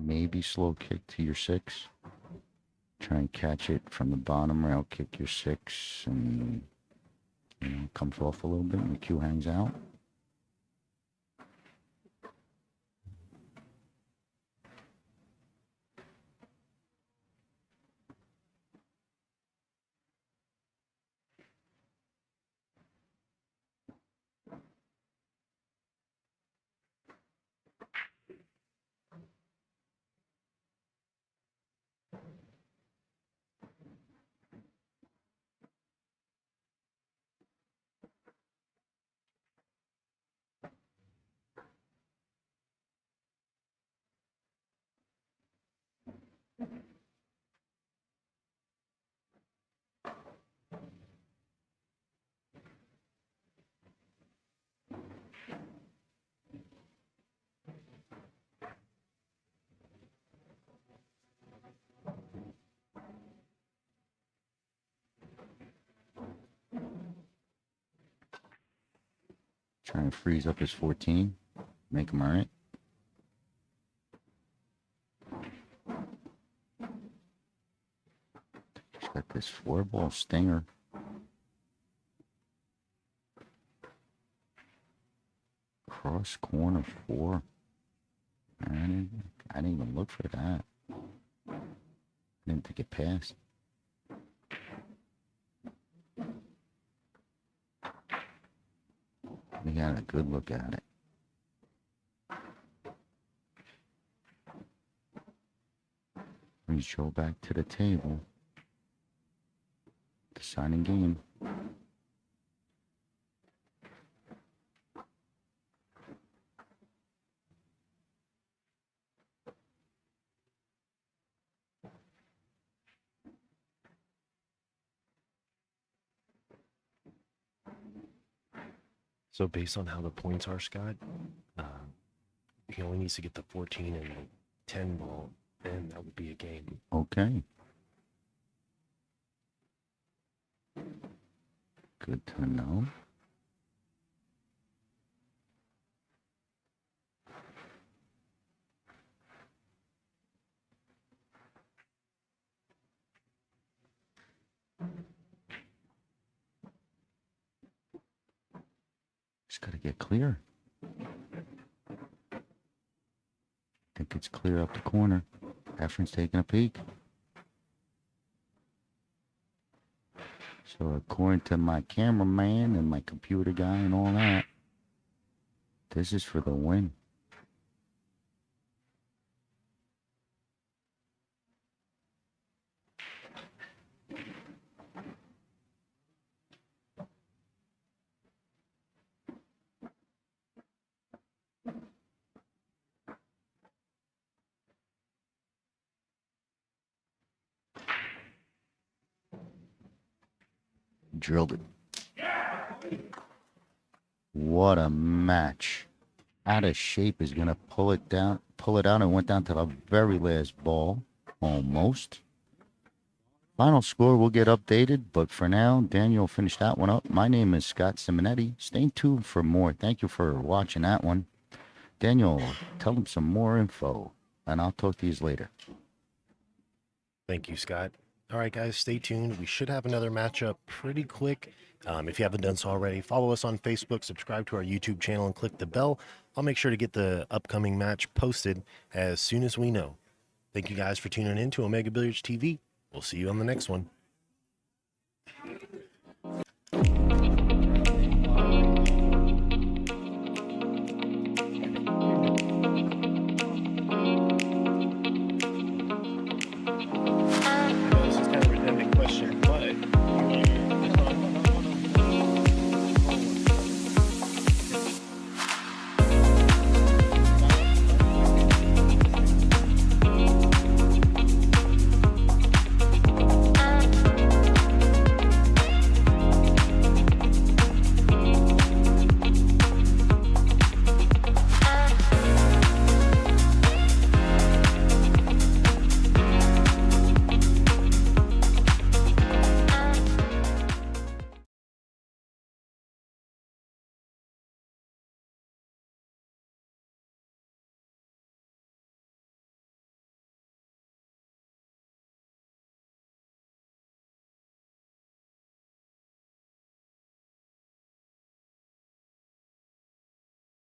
Maybe slow kick to your 6. Try and catch it from the bottom rail, kick your 6, and comes off a little bit and the cue hangs out. Try and freeze up his 14, make him earn it. He's got this 4-ball stinger. Cross corner 4. I didn't even look for that. Didn't think it passed. We got a good look at it. Brings Joe back to the table. Deciding game. So based on how the points are, Scott, he only needs to get the 14 and the 10 ball, and that would be a game. Okay. Good to know. Just got to get clear. I think it's clear up the corner. Efren's taking a peek. So according to my cameraman and my computer guy and all that, this is for the win. Drilled it. What a match. Out of shape is going to pull it down, pull it out, and went down to the very last ball. Almost. Final score will get updated, but for now, Daniel finished that one up. My name is Scott Simonetti. Stay tuned for more. Thank you for watching that one. Daniel, tell them some more info, and I'll talk to you later. Thank you, Scott. All right, guys, stay tuned. We should have another matchup pretty quick. If you haven't done so already, follow us on Facebook, subscribe to our YouTube channel, and click the bell. I'll make sure to get the upcoming match posted as soon as we know. Thank you guys for tuning in to Omega Billiards TV. We'll see you on the next one.